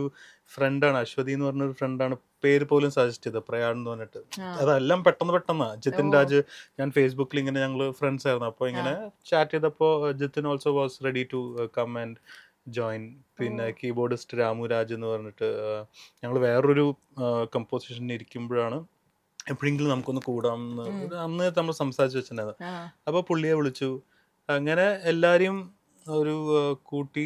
ഫ്രണ്ടാണ് അശ്വതി എന്ന് പറഞ്ഞൊരു ഫ്രണ്ടാണ് പേര് പോലും സജസ്റ്റ് ചെയ്തത്, പ്രയാൺ എന്ന് പറഞ്ഞിട്ട്. അതെല്ലാം പെട്ടെന്ന് ജിതിൻ രാജ്, ഞാൻ ഫേസ്ബുക്കിൽ ഇങ്ങനെ ഞങ്ങൾ ഫ്രണ്ട്സ് ആയിരുന്നു. അപ്പോൾ ഇങ്ങനെ ചാറ്റ് ചെയ്തപ്പോൾ Jithin also was ready to come and join. പിന്നെ കീബോർഡിസ്റ്റ് രാമു രാജ് എന്ന് പറഞ്ഞിട്ട് ഞങ്ങൾ വേറൊരു കമ്പോസിഷനിൽ ഇരിക്കുമ്പോഴാണ് എപ്പോഴെങ്കിലും നമുക്കൊന്ന് കൂടാമെന്ന് അന്ന് നമ്മൾ സംസാരിച്ച് വെച്ചിട്ടുണ്ടായിരുന്നു. അപ്പോൾ പുള്ളിയെ വിളിച്ചു. അങ്ങനെ എല്ലാവരെയും ഒരു കൂട്ടി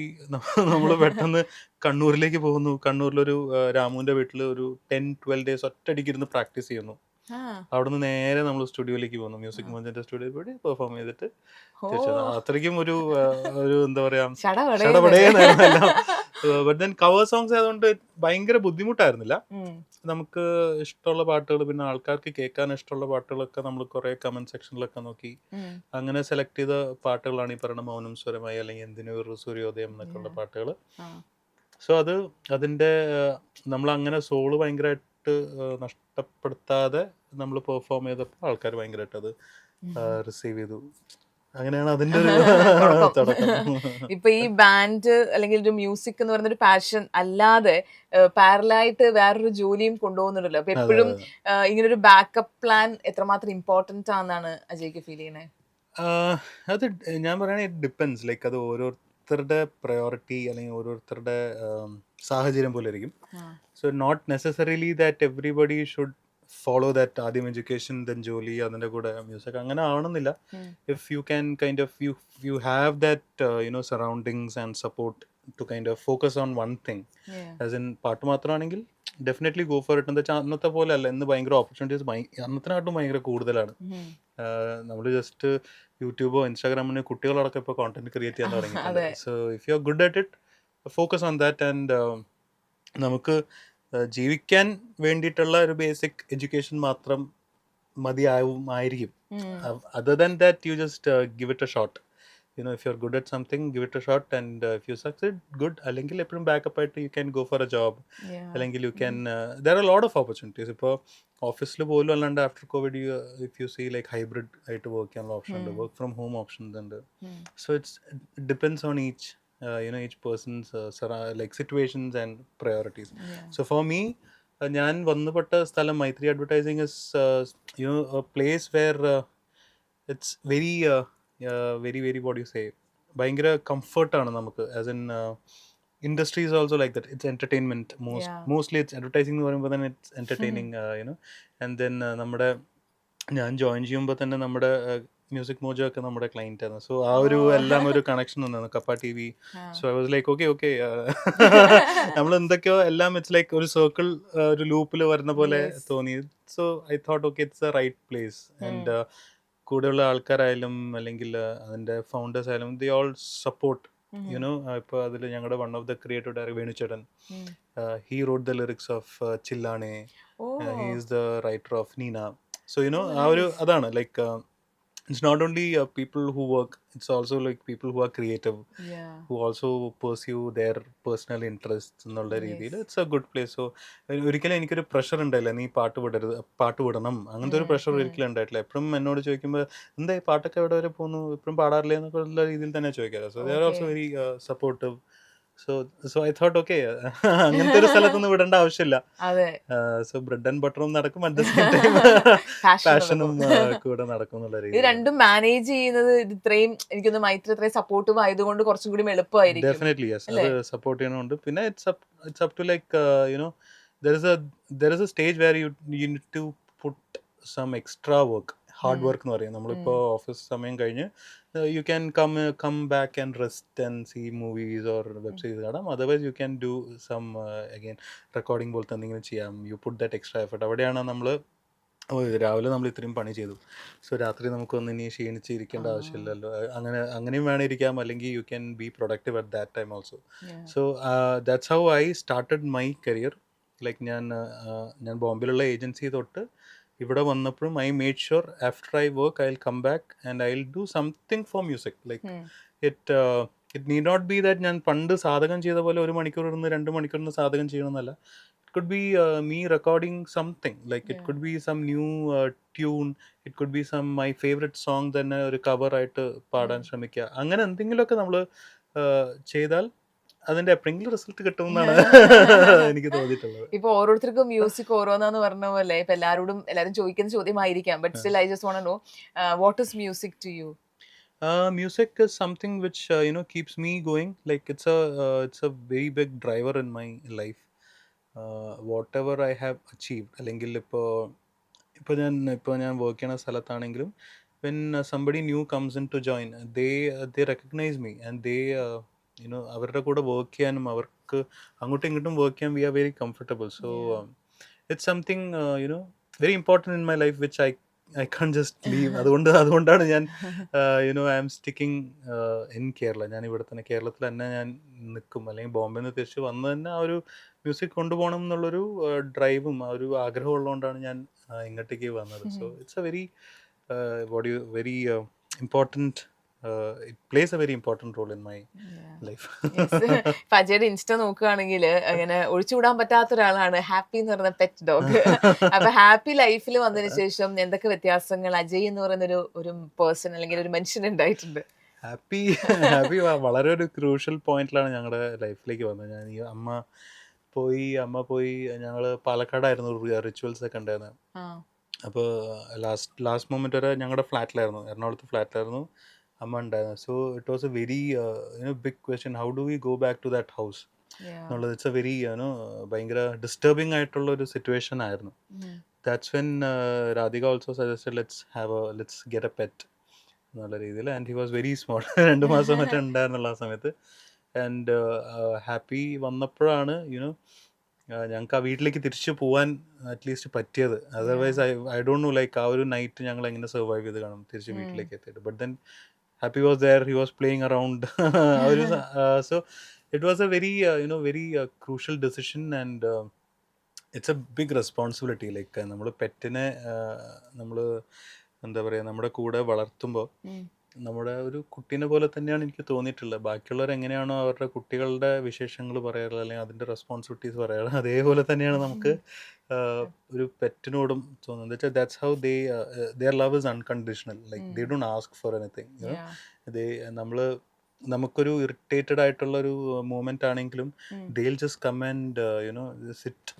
നമ്മൾ പെട്ടെന്ന് കണ്ണൂരിലേക്ക് പോകുന്നു. കണ്ണൂരിലൊരു രാമുവിൻ്റെ വീട്ടിൽ ഒരു 10-12 ഡേയ്സ് ഒറ്റയടിക്കിരുന്ന് പ്രാക്ടീസ് ചെയ്യുന്നു. അവിടുന്ന് നേരെ നമ്മൾ സ്റ്റുഡിയോയിലേക്ക് പോകുന്നു. മ്യൂസിക് മോഞ്ചിന്റെ സ്റ്റുഡിയോയിൽ പോയി പെർഫോം ചെയ്തിട്ട് അത്രയ്ക്കും ഒരു എന്താ പറയാ ചടപടേന്നായിരുന്നല്ലോ. ബട്ട് ദെൻ കവർ സോങ്സ് ആയതുകൊണ്ട് ഭയങ്കര ബുദ്ധിമുട്ടായിരുന്നില്ല. നമുക്ക് ഇഷ്ടമുള്ള പാട്ടുകൾ, പിന്നെ ആൾക്കാർക്ക് കേൾക്കാൻ ഇഷ്ടമുള്ള പാട്ടുകളൊക്കെ നമ്മൾ കുറെ കമന്റ് സെക്ഷനിലൊക്കെ നോക്കി അങ്ങനെ സെലക്ട് ചെയ്ത പാട്ടുകളാണ് ഈ പറയുന്ന മൗനം സ്വരമായി അല്ലെങ്കിൽ എന്തിനൊരു സൂര്യോദയം എന്നൊക്കെയുള്ള പാട്ടുകൾ. സോ അതിൻ്റെ നമ്മൾ അങ്ങനെ സോള് ഭയങ്കരമായിട്ട് നഷ്ടപ്പെടുത്താതെ നമ്മൾ പെർഫോം ചെയ്തപ്പോൾ ആൾക്കാർ ഭയങ്കരമായിട്ട് അത് റിസീവ് ചെയ്തു. അങ്ങനെയാണ് അതിന്റെ തുടക്കം. ഇപ്പൊ ഈ ബാൻഡ് അല്ലെങ്കിൽ ഒരു മ്യൂസിക് എന്ന് പറയുന്ന ഒരു പാഷൻ അല്ലാതെ പാരലായിട്ട് വേറൊരു ജോലിയും കൊണ്ടുപോകുന്നുണ്ടല്ലോ. അപ്പൊ എപ്പോഴും ഇങ്ങനൊരു ബാക്കപ്പ് പ്ലാൻ എത്രമാത്രം ഇമ്പോർട്ടന്റ് ആണെന്നാണ് അജയ്ക്ക് ഫീൽ ചെയ്യുന്നത്? അത് ഞാൻ പറയുകയാണെങ്കിൽ ഇറ്റ് ഡിപ്പെൻസ്. ലൈക്ക് അത് ഓരോരുത്തരുടെ പ്രയോറിറ്റി അല്ലെങ്കിൽ ഓരോരുത്തരുടെ സാഹചര്യം പോലെ ആയിരിക്കും. So not necessarily that everybody should follow that ആദ്യം എഡ്യൂക്കേഷൻ ദെൻ ജോലി അതിൻ്റെ കൂടെ മ്യൂസിക് അങ്ങനെ ആവണമെന്നില്ല. If you can kind of you have that surroundings and support to kind of focus on one thing, as in പാട്ട് മാത്രമാണെങ്കിൽ ഡെഫിനറ്റ്ലി ഗോ ഫോർ ഇറ്റ്. എന്താ വെച്ചാൽ അന്നത്തെ പോലെ അല്ല, ഇന്ന് ഭയങ്കര ഓപ്പർച്യൂണിറ്റീസ് അന്നത്തിനായിട്ടും ഭയങ്കര കൂടുതലാണ്. നമ്മൾ ജസ്റ്റ് യൂട്യൂബോ ഇൻസ്റ്റാഗ്രാമിന് കുട്ടികളടക്കം ഇപ്പോൾ കോണ്ടന്റ് ക്രിയേറ്റ് ചെയ്യാൻ തുടങ്ങിയിട്ടുണ്ട്. So if you are good at it, focus on that. And നമുക്ക് ജീവിക്കാൻ വേണ്ടിയിട്ടുള്ള ഒരു ബേസിക് എഡ്യൂക്കേഷൻ മാത്രം മതിയായിരിക്കും. Other than that you just give it A shot. if you're good at something, give it a shot, and if you succeed, good. അല്ലെങ്കിൽ എപ്പോഴും ബാക്കപ്പ് ആയിട്ട് you can go for a job. Yeah. അല്ലെങ്കിൽ you can there are a lot of opportunities. ഇപ്പോൾ ഓഫീസിൽ പോലും അല്ലാണ്ട് after Covid if you see like hybrid ആയിട്ട് വർക്ക് ചെയ്യാനുള്ള ഓപ്ഷൻ ഉണ്ട്, വർക്ക് ഫ്രം ഹോം ഓപ്ഷൻസ് ഉണ്ട്. So it depends on each each person's like situations and priorities. So for me, ഞാൻ വന്നുപെട്ട സ്ഥലം Maithri advertising is a place where it's very very what do you say, ഭയങ്കര കംഫർട്ടാണ് നമുക്ക്. As in industry is also like that. It's entertainment mostly. It's advertising എന്ന് പറയുമ്പോൾ തന്നെ ഇറ്റ്സ് എന്റർടൈനിങ് ആൻഡ് ദെൻ നമ്മുടെ ഞാൻ ജോയിൻ ചെയ്യുമ്പോൾ തന്നെ നമ്മുടെ മ്യൂസിക് മോജോ ഒക്കെ നമ്മുടെ ക്ലൈന്റ് ആയിരുന്നു. സോ ആ ഒരു എല്ലാം ഒരു കണക്ഷൻ ഉണ്ടായിരുന്നു, Kappa T V. So I was like okay നമ്മൾ എന്തൊക്കെയോ എല്ലാം ഇറ്റ്സ് ലൈക്ക് ഒരു സർക്കിൾ, ഒരു ലൂപ്പിൽ വരുന്ന പോലെ തോന്നി. So I thought okay it's a right place. And കൂടെയുള്ള ആൾക്കാരായാലും അല്ലെങ്കിൽ അതിൻ്റെ ഫൗണ്ടേഴ്സ് ആയാലും ദേ ഓൾ സപ്പോർട്ട്. ഇപ്പോൾ അതിൽ ഞങ്ങളുടെ one of the creative director വേണുചേട്ടൻ, he wrote the lyrics of ചില്ലാണേ, he is the writer of Neena. So ആ ഒരു അതാണ് like it's not only people who work, it's also like people who are creative, who also pursue their personal interests എന്നുള്ള രീതിയിൽ it's a good place. So ഒരിക്കലും എനിക്കൊരു പ്രഷർ ഉണ്ടായില്ല, നീ പാട്ട് വിടണം, അങ്ങനത്തെ ഒരു പ്രഷർ ഒരിക്കലും ഉണ്ടായിട്ടില്ല. എപ്പോഴും എന്നോട് ചോദിക്കുമ്പോൾ എന്താ ഈ പാട്ടൊക്കെ എവിടെ വരെ പോകുന്നു, എപ്പോഴും പാടാറില്ലേ എന്നൊക്കെ ഉള്ള രീതിയിൽ തന്നെ ചോദിക്കാറ്. So they are also very supportive. So I thought okay അങ്ങനത്തെ ഒരു സ്ഥലത്തൊന്നും വിടേണ്ട ആവശ്യമില്ല. സോ ബ്രെഡ് ആൻഡ് ബട്ടറും നടക്കും, അറ്റ് ദ സെയിം ടൈം പാഷനും കൂടെ നടക്കും എന്നുള്ള ഇത് രീതി. രണ്ടും മാനേജ് ചെയ്യുന്നത് ഇത്രയും എനിക്കൊന്ന് മൈത്രി ഇത്രയും സപ്പോർട്ടീവ് ആയതുകൊണ്ട് കുറച്ചും കൂടി എളുപ്പമായിരിക്കും. ഡെഫിനറ്റ്ലി യെസ്, അത് സപ്പോർട്ട് ചെയ്യണമുണ്ട്. പിന്നെ it's up to like there is a stage where you need to put some extra work, hard work എന്ന് പറയും. നമ്മളിപ്പോൾ ഓഫീസ് സമയം കഴിഞ്ഞ് you can come back and rest and see movies or web series കാണാം. Otherwise you can do some again recording പോലത്തെ എന്തെങ്കിലും ചെയ്യാം. You put that extra effort. അവിടെയാണ് നമ്മൾ രാവിലെ നമ്മൾ ഇത്രയും പണി ചെയ്തു, സോ രാത്രി നമുക്കൊന്ന് ഇനി ക്ഷീണിച്ച് ഇരിക്കേണ്ട ആവശ്യമില്ലല്ലോ. അങ്ങനെയും വേണം ഇരിക്കാം, അല്ലെങ്കിൽ you can be productive at that time also. So that's how I started my career. Like ഞാൻ ബോംബെയിലുള്ള ഏജൻസി തൊട്ട് ഇവിടെ വന്നപ്പോഴും I made sure after I work I will come back and I will do something for music. Like it need not be that ഞാൻ പണ്ട് സാധകം ചെയ്ത പോലെ 1 മണിക്കൂർ ഇരുന്ന് 2 മണിക്കൂർ ഇരുന്ന് സാധകം ചെയ്യണമെന്നല്ല. It could be me recording something, like it could be some new tune, it could be some my favorite song തന്നെ ഒരു കവർ ആയിട്ട് പാടാൻ ശ്രമിക്കുക. അങ്ങനെ എന്തെങ്കിലുമൊക്കെ നമ്മൾ ചെയ്താൽ അതിന്റെ എപ്പോഴെങ്കിലും റിസൾട്ട് കിട്ടുമെന്നാണ് എനിക്ക് തോന്നിയിട്ടുള്ളത്. ഇപ്പൊ ഓരോരുത്തർക്കും മ്യൂസിക് ഓരോന്നാന്ന് പറഞ്ഞ പോലെ ഇപ്പൊ എല്ലാരും ചോദിക്കുന്ന ചോദ്യമായിരിക്കാം, but still I just want to know what is music to you? Music is something which keeps me going. Like it's a very big driver in my life. Whatever I have achieved, അല്ലെങ്കിൽ ഇപ്പോൾ ഞാൻ വർക്ക് ചെയ്യുന്ന സ്ഥലത്താണെങ്കിലും when somebody new comes in to join, they recognize me and they അവരുടെ കൂടെ വർക്ക് ചെയ്യാനും അവർക്ക് അങ്ങോട്ടും ഇങ്ങോട്ടും വർക്ക് ചെയ്യാൻ we are very comfortable. So it's something very important in my life which I can't just leave. അതുകൊണ്ടാണ് ഞാൻ I am sticking in Kerala. ഞാൻ ഇവിടെ തന്നെ കേരളത്തിൽ തന്നെ ഞാൻ നിൽക്കും. അല്ലെങ്കിൽ ബോംബെയിൽ നിന്ന് തിരിച്ച് വന്ന് തന്നെ ആ ഒരു മ്യൂസിക് കൊണ്ടുപോകണം എന്നുള്ളൊരു ഡ്രൈവും ആ ഒരു ആഗ്രഹം ഉള്ളതുകൊണ്ടാണ് ഞാൻ ഇങ്ങോട്ടേക്ക് വന്നത്. So it's a very important it plays a very important role in my life. ഫജയുടെ ഇൻസ്റ്റ നോക്കുകയാണെങ്കിൽ അങ്ങനെ ഒഴിച്ചുകൂടാൻ പറ്റാത്ത ഒരാളാണ് ഹാപ്പി എന്ന് പറയുന്ന പെറ്റ് ഡോഗ്. അപ്പൊ ഹാപ്പി ലൈഫിൽ വന്നതിന് ശേഷം എന്തൊക്കെ വ്യത്യാസങ്ങൾ അജയ് എന്ന് പറയുന്ന ഒരു പേഴ്സൺ അല്ലെങ്കിൽ ഒരു മനുഷ്യൻ ഉണ്ടായിട്ടുണ്ട്? ഹാപ്പി വളരെ ഒരു ക്രൂഷ്യൽ പോയിന്റിലാണ് ഞങ്ങളുടെ ലൈഫിലേക്ക് വന്നത്. ഞാൻ ഈ അമ്മ പോയി ഞങ്ങൾ പാലക്കാടായിരുന്നു റിച്വൽസ് ഒക്കെ ഉണ്ടായിരുന്നത്. അപ്പോൾ ലാസ്റ്റ് മൊമെന്റ് വരെ ഞങ്ങളുടെ ഫ്ലാറ്റിലായിരുന്നു, എറണാകുളത്ത് ഫ്ലാറ്റിലായിരുന്നു അമ്മ ഉണ്ടായിരുന്നത്. So it was a very big question, how do we go back to that house എന്നുള്ളത്. ഇറ്റ്സ് എ വെരി ഭയങ്കര ഡിസ്റ്റർബിങ് ആയിട്ടുള്ള ഒരു സിറ്റുവേഷൻ ആയിരുന്നു. That's when Radhika also suggested let's get a pet എന്നുള്ള രീതിയിൽ. And he was very small, 2 മാസം മറ്റേ ഉണ്ടായിരുന്നുള്ള ആ സമയത്ത്. ആൻഡ് ഹാപ്പി വന്നപ്പോഴാണ് ഞങ്ങൾക്ക് ആ വീട്ടിലേക്ക് തിരിച്ചു പോകാൻ അറ്റ്ലീസ്റ്റ് പറ്റിയത്. Otherwise I don't know like ആ ഒരു നൈറ്റ് ഞങ്ങൾ എങ്ങനെ സർവൈവ് ചെയ്ത് കാണും തിരിച്ച് വീട്ടിലേക്ക് എത്തിയിട്ട്. But then Happy was there, he was playing around. So it was a very very crucial decision and it's a big responsibility. Like നമ്മൾ പെറ്റിനെ നമ്മൾ എന്താ പറയുക നമ്മുടെ കൂടെ വളർത്തുമ്പോൾ നമ്മുടെ ഒരു കുട്ടീനെ പോലെ തന്നെയാണ് എനിക്ക് തോന്നിയിട്ടുള്ളത്. ബാക്കിയുള്ളവർ എങ്ങനെയാണോ അവരുടെ കുട്ടികളുടെ വിശേഷങ്ങൾ പറയാറ് അല്ലെങ്കിൽ അതിൻ്റെ റെസ്പോൺസിബിലിറ്റീസ് പറയാറ് അതേപോലെ തന്നെയാണ് നമുക്ക് ഒരു പെറ്റിനോടും തോന്നുന്നത്. വെച്ചാൽ that's how their love is unconditional. Like they don't ask for anything. They നമുക്കൊരു ഇറിറ്റേറ്റഡ് ആയിട്ടുള്ള ഒരു മൂമെന്റ് ആണെങ്കിലും they will just come and sit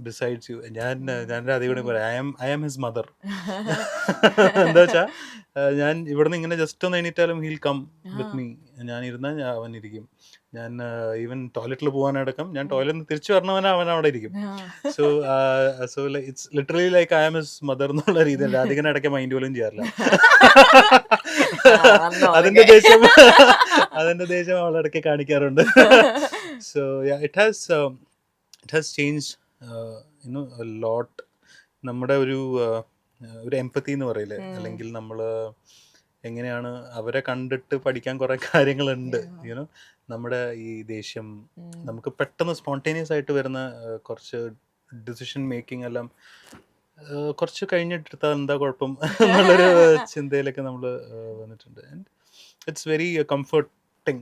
besides you. ഞാൻ അധികം പറയാം ഐ ആം ഹിസ് മദർ. എന്താ വെച്ചാൽ ഞാൻ ഇവിടുന്ന് ഇങ്ങനെ ജസ്റ്റ് ഒന്ന് എണീറ്റാലും ഹീൽ കം വിത്ത് മീ. ഞാൻ ഇരുന്നാൽ അവൻ ഇരിക്കും. ഞാൻ ഈവൻ ടോയ്ലറ്റിൽ പോകാനടക്കം ഞാൻ ടോയ്ലറ്റിൽ നിന്ന് തിരിച്ചു വരണവനെ അവൻ അവിടെ ഇരിക്കും. So it's literally like I am his mother എന്നുള്ള രീതിയിൽ രാധികനെ ഇടയ്ക്ക് മൈൻഡ് പോലും ചെയ്യാറില്ല. അതിന്റെ ദേഷ്യം അവളിടയ്ക്ക് കാണിക്കാറുണ്ട്. So it has changed a lot. നമ്മുടെ ഒരു എംപത്തി എന്ന് പറയില്ലേ, അല്ലെങ്കിൽ നമ്മൾ എങ്ങനെയാണ് അവരെ കണ്ടിട്ട് പഠിക്കാൻ കുറേ കാര്യങ്ങളുണ്ട്. നമ്മുടെ ഈ ദേഷ്യം നമുക്ക് പെട്ടെന്ന് സ്പോണ്ടേനിയസ് ആയിട്ട് വരുന്ന കുറച്ച് ഡിസിഷൻ മേക്കിംഗ് എല്ലാം കുറച്ച് കഴിഞ്ഞിട്ടെടുത്താൽ എന്താ കുഴപ്പം എന്നുള്ളൊരു ചിന്തയിലൊക്കെ നമ്മൾ വന്നിട്ടുണ്ട്. And it's very comforting,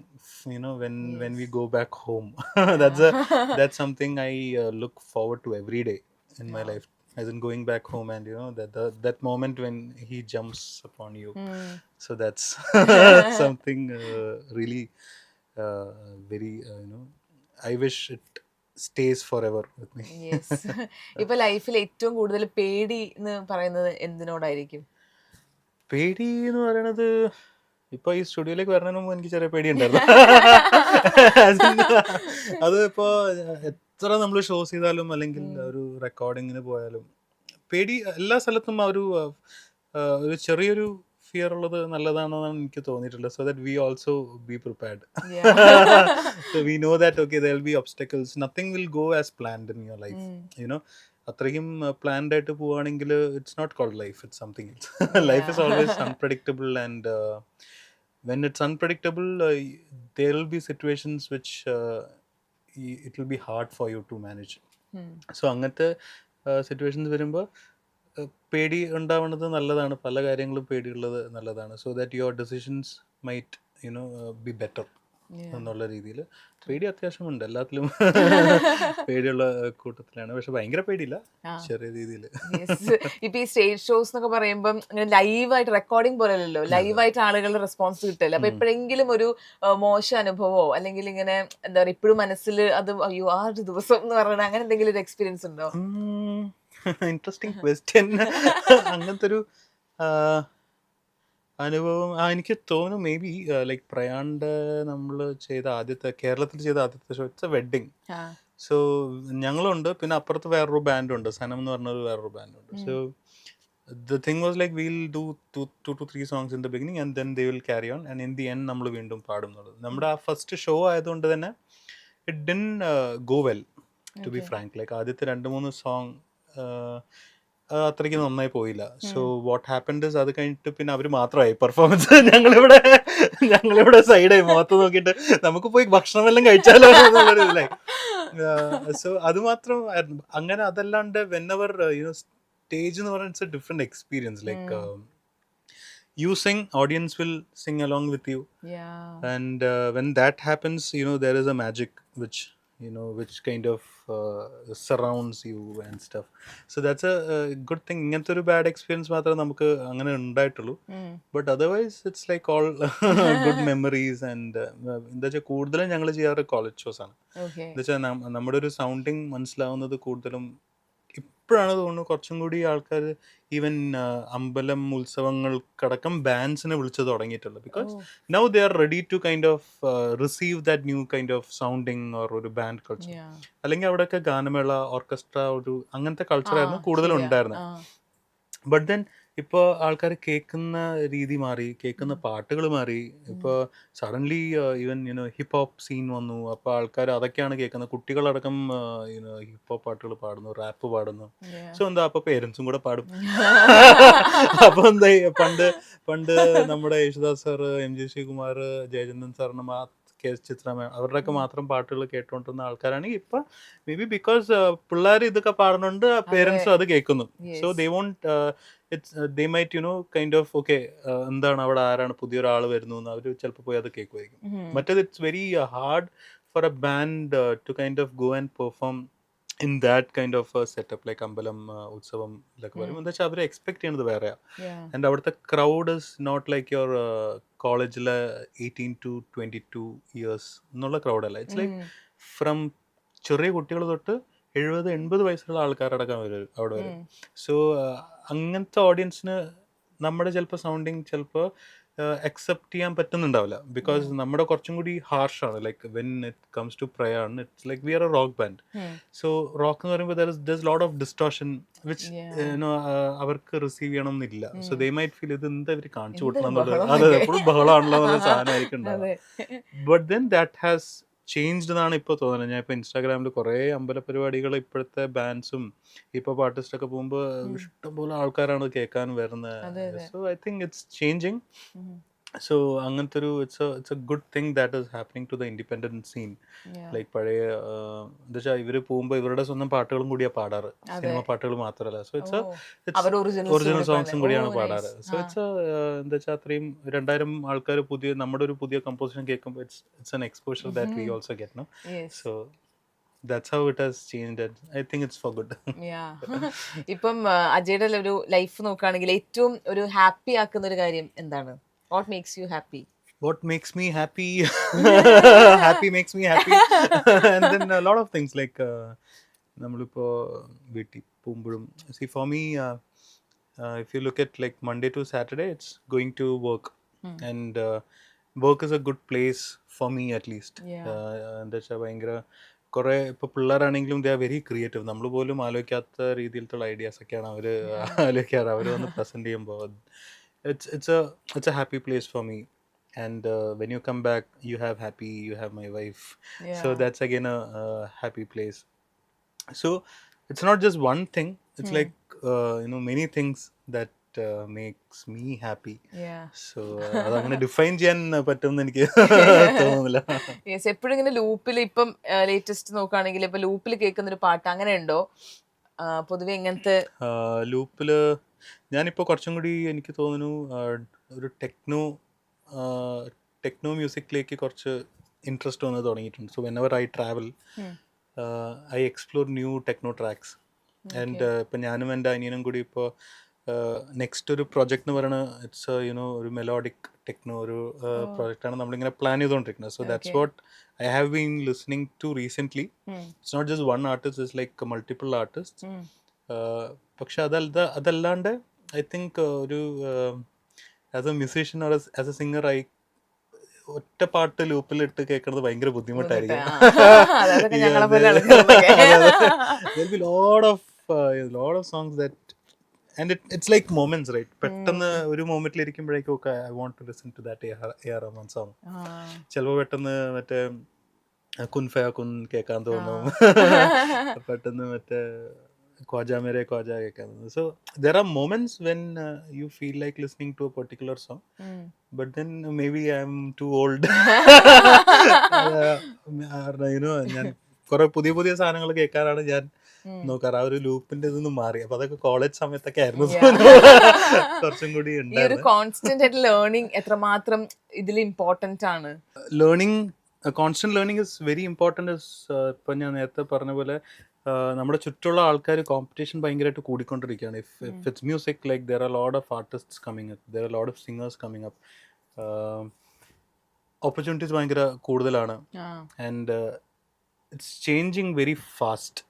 when we go back home. That's something I look forward to every day in my life, as in going back home and that moment when he jumps upon you. So that's something really very I wish it stays forever with me. Yes. ഇപ്പൊ ലൈഫിൽ ഏറ്റവും കൂടുതൽ പേടി എന്ന് പറയുന്നത് എന്തിനോടായിരിക്കും? പേടി എന്ന് പറയണത് ഇപ്പൊ ഈ സ്റ്റുഡിയോയിലേക്ക് വരണതിന് മുമ്പ് എനിക്ക് ചെറിയ പേടിയുണ്ടായിരുന്നു. അത് ഇപ്പോ എത്ര നമ്മൾ ഷോസ് ചെയ്താലും അല്ലെങ്കിൽ ഒരു റെക്കോർഡിങ്ങിന് പോയാലും പേടി എല്ലാ സ്ഥലത്തും ഒരു ചെറിയൊരു ഫിയർ ഉള്ളത് നല്ലതാണെന്നാണ് എനിക്ക് തോന്നിയിട്ടുള്ളത്. So that we also be prepared. So we know that okay, there will be obstacles. Nothing will go as planned in your life. അത്രയും പ്ലാൻഡ് ആയിട്ട് പോവുകയാണെങ്കിൽ it's not called life, it's something else. Life is always unpredictable, and when it's unpredictable, there will be situations which it will be hard for you to manage. So അങ്ങനത്തെ സിറ്റുവേഷൻസ് വരുമ്പോൾ പേടി ഉണ്ടാവുന്നത് നല്ലതാണ്. പല കാര്യങ്ങളും പേടിയുള്ളത് നല്ലതാണ്. So that your decisions might be better എന്നുള്ള രീതിയിൽ. പേടി അത്യാവശ്യമുണ്ട് എല്ലാത്തിലും. പേടിയുള്ള കൂട്ടത്തിലാണ്, പക്ഷെ ഭയങ്കര പേടിയില്ല, ചെറിയ രീതിയിൽ. ഇപ്പൊ ഈ സ്റ്റേജ് ഷോസ് എന്നൊക്കെ പറയുമ്പോൾ ഇങ്ങനെ ലൈവായിട്ട് റെക്കോർഡിംഗ് പോലെയല്ലോ, ലൈവായിട്ട് ആളുകളുടെ റെസ്പോൺസ് കിട്ടില്ല. അപ്പൊ എപ്പോഴെങ്കിലും ഒരു മോശം അനുഭവമോ അല്ലെങ്കിൽ ഇങ്ങനെ എന്താ പറയുക ഇപ്പോഴും മനസ്സിൽ അത് അയ്യോ ആ ഒരു ദിവസം എന്ന് പറയുന്നത് അങ്ങനെ എന്തെങ്കിലും ഒരു എക്സ്പീരിയൻസ് ഉണ്ടോ? Interesting question. അങ്ങനത്തെ ഒരു അനുഭവം എനിക്ക് തോന്നുന്നു മേ ബി ലൈക്ക് പ്രയാണ്ട് നമ്മൾ കേരളത്തിൽ ചെയ്ത ആദ്യത്തെ show it's a wedding. So ഞങ്ങളുണ്ട്, പിന്നെ അപ്പുറത്ത് വേറൊരു ബാൻഡുണ്ട്, സനം എന്ന് പറഞ്ഞൊരു വേറൊരു ബാൻഡുണ്ട്. So the thing was like we'll do two to three songs in the beginning and then they will carry on, and in the end നമ്മൾ വീണ്ടും പാടും. നമ്മുടെ ആ ഫസ്റ്റ് ഷോ ആയതുകൊണ്ട് തന്നെ it didn't go well, to be frank. Like ആദ്യത്തെ 2-3 സോങ് അത്രയ്ക്ക് നന്നായി പോയില്ല. സോ വാട്ട് ഹാപ്പൻഡ് ഇസ് അത് കഴിഞ്ഞിട്ട് പിന്നെ അവർ മാത്രമായി പെർഫോമൻസ്. ഞങ്ങളിവിടെ സൈഡായി മുഖത്ത് നോക്കിയിട്ട് നമുക്ക് പോയി ഭക്ഷണം എല്ലാം കഴിച്ചാലോ എന്നുള്ളൊരു ഇതിലായി. സോ അത് മാത്രം അങ്ങനെ. അതല്ലാണ്ട് വെനെവർ സ്റ്റേജ് എന്ന് പറഞ്ഞാൽ it's A different experience. Like you sing, audience will sing along with you. And when that happens, there is a magic which kind of surrounds you and stuff. So that's a good thing. ഇങ്ങനത്തെ ഒരു ബാഡ് എക്സ്പീരിയൻസ് മാത്രമേ നമുക്ക് അങ്ങനെ ഉണ്ടായിട്ടുള്ളൂ. But otherwise it's like all good memories. And എന്താ വെച്ചാൽ കൂടുതലും ഞങ്ങൾ ചെയ്യാറ് കോളേജ് ഷോസ് ആണ്. എന്താ വെച്ചാൽ നമ്മുടെ ഒരു സൗണ്ടിങ് മനസ്സിലാവുന്നത് കൂടുതലും ഇപ്പോഴാണ് തോന്നുന്നു കുറച്ചും കൂടി ആൾക്കാർ ഈവൻ അമ്പലം ഉത്സവങ്ങൾക്കടക്കം ബാൻഡ്സിനെ വിളിച്ചു തുടങ്ങിയിട്ടുള്ളത്. Because now they are ready to kind of receive that new kind of sounding or ഒരു ബാൻഡ് കൾച്ചർ. അല്ലെങ്കിൽ അവിടെയൊക്കെ ഗാനമേള, ഓർക്കസ്ട്ര, ഒരു അങ്ങനത്തെ കൾച്ചറായിരുന്നു കൂടുതലും ഉണ്ടായിരുന്നത്. ബട്ട് ദെൻ ഇപ്പോൾ ആൾക്കാർ കേൾക്കുന്ന രീതി മാറി, കേൾക്കുന്ന പാട്ടുകൾ മാറി. ഇപ്പോൾ suddenly even hip hop scene വന്നു. അപ്പോൾ ആൾക്കാർ അതൊക്കെയാണ് കേൾക്കുന്നത്. കുട്ടികളടക്കം ഹിപ്പ് ഹോപ്പ് പാട്ടുകൾ പാടുന്നു, റാപ്പ് പാടുന്നു. സോ എന്താ അപ്പോൾ പേരൻസും കൂടെ പാടും. അപ്പോൾ എന്താ പണ്ട് നമ്മുടെ Yesudas sir, M G Sreekumar, Jayachandran സാറിനും ആ ചിത്ര അവരുടെയൊക്കെ മാത്രം പാട്ടുകൾ കേട്ടുകൊണ്ടിരുന്ന ആൾക്കാരാണെങ്കിൽ ഇപ്പൊ മേ ബി ബിക്കോസ് പിള്ളേർ ഇതൊക്കെ പാടുന്നുണ്ട് പേരൻസും അത് കേൾക്കുന്നു. So they won't they might kind of okay എന്താണ് അവിടെ ആരാണ് പുതിയൊരാൾ വരുന്നു എന്ന് അവർ ചിലപ്പോൾ പോയി അത് കേൾക്കുമായിരിക്കും. മറ്റേത് it's very hard for a band to kind of go and perform in that kind of a setup like Ambalam Utsavam like പറയും. എന്താ വെച്ചാൽ അവർ എക്സ്പെക്ട് ചെയ്യുന്നത് വേറെയാ. ആൻഡ് അവിടുത്തെ crowd is not like your കോളേജിലെ 18 to 22 years എന്നുള്ള ക്രൗഡല്ല. ഇറ്റ്സ് ലൈക്ക് ഫ്രം ചെറിയ കുട്ടികൾ തൊട്ട് 70-80 വയസ്സുള്ള ആൾക്കാരടക്കം അവിടെ വരും. സോ അങ്ങനത്തെ ഓഡിയൻസിന് നമ്മുടെ ചിലപ്പോൾ സൗണ്ടിങ് ചിലപ്പോൾ അക്സെപ്റ്റ് ചെയ്യാൻ പറ്റുന്നുണ്ടാവില്ല. ബിക്കോസ് നമ്മുടെ കുറച്ചും കൂടി ഹാർഷാണ്. Like when it comes to പ്രയാണ് it's like we are a rock band. So rock എന്ന് പറയുമ്പോൾ there's lot of distortion which അവർക്ക് റിസീവ് ചെയ്യണം എന്നില്ല. സോ ദേ മൈറ്റ് ഫീൽ ഇത് എന്താ ഇവർ കാണിച്ചു കൊടുക്കണം എന്നുള്ളത്. അതെ, എപ്പോഴും ബഹളമാണല്ലോ എന്നുള്ള സാധനമായിരിക്കും ഉണ്ടാവുക. But then that has changed എന്നാണ് ഇപ്പോൾ തോന്നുന്നത്. ഞാൻ ഇപ്പോൾ ഇൻസ്റ്റാഗ്രാമിൽ കുറേ അമ്പല പരിപാടികൾ ഇപ്പോഴത്തെ ബാൻഡ്സും ഹിപ്പ് ഹോപ്പ് ആർട്ടിസ്റ്റൊക്കെ പോകുമ്പോൾ ഇഷ്ടംപോലെ ആൾക്കാരാണ് കേൾക്കാൻ വരുന്നത്. So I think it's changing. So അങ്ങനത്തെ ഒരു it's a good thing that is happening to the independent scene. Like പഴയ എന്താ വെച്ചാൽ ഇവർ പോകുമ്പോൾ ഇവരുടെ സ്വന്തം പാട്ടുകളും കൂടിയാണ് പാടാറ്, സിനിമ പാട്ടുകൾ മാത്രമല്ല. സോ ഇറ്റ്സ് ഒറിജിനൽ സോങ്സും കൂടിയാണ് പാടാറ്. സോ ഇറ്റ്സ് എന്താ വെച്ചാൽ അത്രയും 2000 ആൾക്കാർ നമ്മുടെ ഒരു പുതിയ കമ്പോസിഷൻ കേൾക്കുമ്പോൾ it's an exposure that we also get, no? So that's how it has changed and I think it's for good. ഇപ്പം അജയുടെ ഒരു ലൈഫ് നോക്കുകയാണെങ്കിൽ ഏറ്റവും ഒരു ഹാപ്പി ആക്കുന്ന ഒരു കാര്യം എന്താണ്? What makes you happy? What makes me happy? Happy makes me happy. And then a lot of things like നമ്മളിപ്പോ വീട്ടിൽ പോകുമ്പോഴും see for me if you look at like Monday to Saturday it's going to work and work is a good place for me at least. എന്താ വെച്ചാൽ ഭയങ്കര കുറേ ഇപ്പോൾ പിള്ളേരാണെങ്കിലും ദേ ആർ വെരി ക്രിയേറ്റീവ്. നമ്മൾ പോലും ആലോചിക്കാത്ത രീതിയിലത്തുള്ള ഐഡിയാസ് ഒക്കെയാണ് അവർ ആലോചിക്കാറ്. അവർ വന്ന് പ്രസൻറ്റ് ചെയ്യുമ്പോൾ it's a happy place for me. And when you come back you have my wife. So that's again a happy place. So it's not just one thing, it's like many things that makes me happy. So അതങ്ങനെ ഡിഫൈൻ ചെയ്യാൻ പറ്റുമെന്ന് എനിക്ക് തോന്നുന്നില്ല. യെസ്, എപ്പോഴും ഇങ്ങനെ ലൂപ്പിൽ ഇപ്പം ലേറ്റസ്റ്റ് നോക്കുകയാണെങ്കിൽ ഇപ്പൊ ലൂപ്പിൽ കേൾക്കുന്ന ഒരു പാട്ട് അങ്ങനെ ഉണ്ടോ പൊതുവെ? ഇങ്ങനത്തെ ലൂപ്പില് ഞാനിപ്പോൾ കുറച്ചും കൂടി എനിക്ക് തോന്നുന്നു ഒരു ടെക്നോ മ്യൂസിക്കിലേക്ക് കുറച്ച് ഇൻട്രസ്റ്റ് വന്ന് തുടങ്ങിയിട്ടുണ്ട്. So whenever I travel I explore new techno tracks. And ഇപ്പം ഞാനും എൻ്റെ അനിയനും കൂടി ഇപ്പോൾ നെക്സ്റ്റ് ഒരു പ്രോജക്റ്റ് എന്ന് പറയുന്നത് ഇറ്റ്സ് ഒരു മെലോഡിക് ടെക്നോ ഒരു പ്രോജക്റ്റാണ് നമ്മളിങ്ങനെ പ്ലാൻ ചെയ്തുകൊണ്ടിരിക്കുന്നത്. So that's what I have been listening to recently. It's not just one artist, it's like multiple artist. പക്ഷെ അതല്ലാണ്ട് ഐ തിങ്ക് ഒരു as a musician or as a singer ഒറ്റ പാട്ട് ലൂപ്പിലിട്ട് കേൾക്കുന്നത് ഭയങ്കര ബുദ്ധിമുട്ടായിരിക്കും. lot of songs that and it's like moments, right? പെട്ടെന്ന് ഒരു മൊമെന്റിൽ ഇരിക്കുമ്പോഴേക്കും ഒക്കെ I want to listen to that AR Rahman song. ചിലപ്പോൾ പെട്ടെന്ന് മറ്റേ കുൻ ഫയാ കുൻ കേൾക്കാൻ തോന്നും, പെട്ടെന്ന് മറ്റേ ഖ്വാജ മേരെ ഖ്വാജ കേൾക്കാൻ തോന്നും. So there are moments when you feel like listening to a particular song, but then maybe I'm too old. ഞാൻ കുറെ പുതിയ സാധനങ്ങൾ കേൾക്കാനാണ് ഞാൻ നോക്കാറ്. ആ ഒരു ലൂപ്പിന്റെ ഇതൊന്നും മാറി. അപ്പൊ അതൊക്കെ കോളേജ് സമയത്തൊക്കെ ആയിരുന്നു കുറച്ചും കൂടി കോൺസ്റ്റന്റ് ലേണിംഗ് എത്രമാത്രം ഇതിൽ ഇമ്പോർട്ടന്റ് ആണ്. Constant learning is very important. ഇപ്പൊ ഞാൻ നേരത്തെ പറഞ്ഞ പോലെ നമ്മുടെ ചുറ്റുള്ള ആൾക്കാർ കോമ്പറ്റീഷൻ ഭയങ്കരമായിട്ട് കൂടിക്കൊണ്ടിരിക്കുകയാണ്. If it's music like there are lot of artists coming up, there are lot of singers coming up, opportunities ഭയങ്കര കൂടുതലാണ്. And it's changing very fast.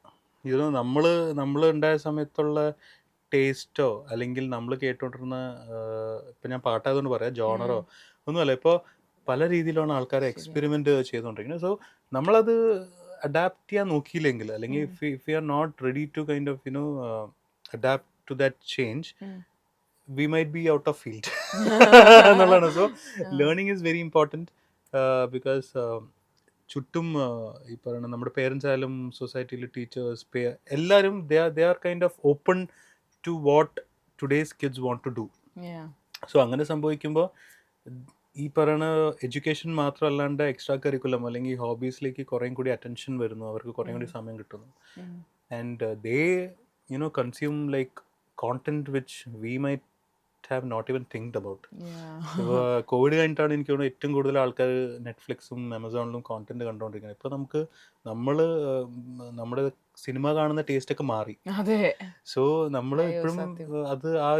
നമ്മൾ ഉണ്ടായ സമയത്തുള്ള ടേസ്റ്റോ അല്ലെങ്കിൽ നമ്മൾ കേട്ടോണ്ടിരുന്ന ഇപ്പം ഞാൻ പാട്ടായതുകൊണ്ട് പറയാം ജോണറോ ഒന്നുമല്ല. ഇപ്പോൾ പല രീതിയിലാണ് ആൾക്കാരെ എക്സ്പെരിമെൻ്റ് ചെയ്തുകൊണ്ടിരിക്കുന്നത്. സോ നമ്മളത് അഡാപ്റ്റ് ചെയ്യാൻ നോക്കിയില്ലെങ്കിൽ അല്ലെങ്കിൽ if you are not ready to kind of adapt to that change we might be out of field എന്നുള്ളതാണ്. So learning is very important because ചുറ്റും ഈ പറയുന്ന നമ്മുടെ പേരൻസ് ആയാലും സൊസൈറ്റിയിൽ ടീച്ചേഴ്സ് എല്ലാവരും they are kind of open to what today's kids want to do. So അങ്ങനെ സംഭവിക്കുമ്പോൾ ഈ പറയുന്ന എഡ്യൂക്കേഷൻ മാത്രമല്ലാണ്ട് എക്സ്ട്രാ കരിക്കുലം അല്ലെങ്കിൽ ഹോബീസിലേക്ക് കുറേയും കൂടി അറ്റൻഷൻ വരുന്നു, അവർക്ക് കുറേയും കൂടി സമയം കിട്ടുന്നു. And they consume like content which we might have not even thinked about. ഇപ്പോൾ കോവിഡ് കഴിഞ്ഞിട്ടാണ് എനിക്ക് തോന്നുന്നു ഏറ്റവും കൂടുതൽ ആൾക്കാർ നെറ്റ്ഫ്ലിക്സും ആമസോണിലും കോണ്ടന്റ് കണ്ടുകൊണ്ടിരിക്കുന്നത്. ഇപ്പോൾ നമ്മൾ നമ്മുടെ സിനിമ കാണുന്ന ടേസ്റ്റ് ഒക്കെ മാറി. അതെ. സോ നമ്മൾ എപ്പോഴും അത് ആ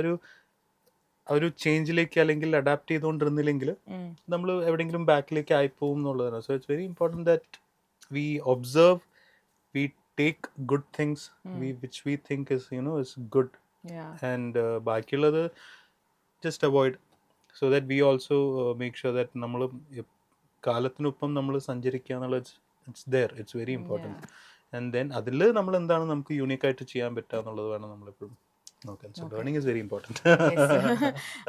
ഒരു ചേഞ്ചിലേക്ക് അല്ലെങ്കിൽ അഡാപ്റ്റ് ചെയ്തുകൊണ്ടിരുന്നില്ലെങ്കിൽ നമ്മൾ എവിടെയെങ്കിലും ബാക്കിലേക്ക് ആയിപ്പോവും എന്നുള്ളതാണ്. So it's very important that we observe, we take good things which we think is good, and ബാക്കിയുള്ളത് just avoid. So that we also make sure that നമ്മൾ കാലത്തിനൊപ്പം നമ്മൾ സഞ്ചരിക്കുക എന്നുള്ളത് it's there, it's very important. And then അതിൽ നമ്മൾ എന്താണ് നമുക്ക് യൂണീക്കായിട്ട് ചെയ്യാൻ പറ്റുക എന്നുള്ളത് വേണം നമ്മളെപ്പോഴും നോക്കാൻ. So learning is very important.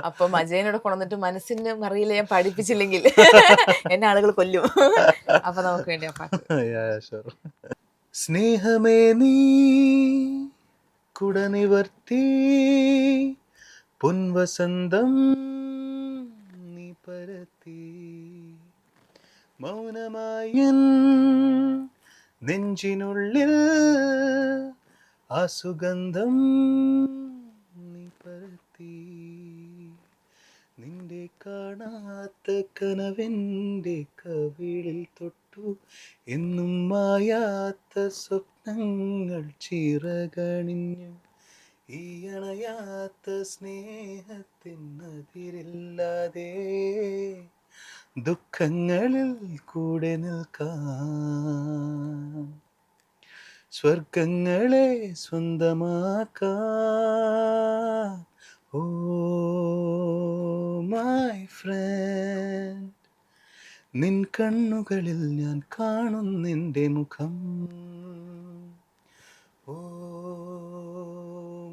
അപ്പം അജയനോട് കൊണ്ടുവന്നിട്ട് മനസ്സിന് മറിയില്ല ഞാൻ പഠിപ്പിച്ചില്ലെങ്കിൽ എന്നെ ആളുകൾ കൊല്ലും. അപ്പൊ നമുക്ക് വേണ്ടി ആ പാട്ട്. സ്നേഹമേ നീ കുടനിവർത്തി പൊൻവസന്തം നീ പരത്തി മൗനമായൻ നെഞ്ചിനുള്ളിൽ ആ സുഗന്ധം നീ പരത്തി നിന്റെ കാണാത്ത കനവെൻ്റെ കവിളിൽ തൊട്ടു എന്നും മായാത്ത സ്വപ്നങ്ങൾ ചിറകണിഞ്ഞു ഈ അണയാത്ത സ്നേഹത്തിനതിരില്ലാതെ ദുഃഖങ്ങളിൽ കൂടെ നിൽക്കാൻ സ്വർഗങ്ങളെ സ്വന്തമാക്കാൻ. ഓ മൈ ഫ്രണ്ട്, നിൻ കണ്ണുകളിൽ ഞാൻ കാണുന്നെൻ്റെ മുഖം. ഓ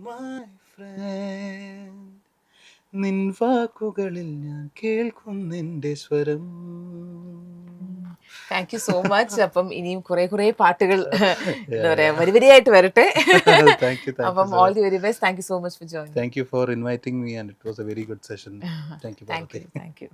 മൈ ഫ്രണ്ട്, നിൻ വാക്കുകളിൽ ഞാൻ കേൾക്കുന്നെൻ്റെ സ്വരം. Thank you so much. അപ്പം ഇനിയും കുറെ പാട്ടുകൾ എന്താ പറയാ വരിവരിയായിട്ട് വരട്ടെ. അപ്പം all the very best. Thank you so much for joining. Thank you for inviting me, and it was a very good session. Thank you. Thank you.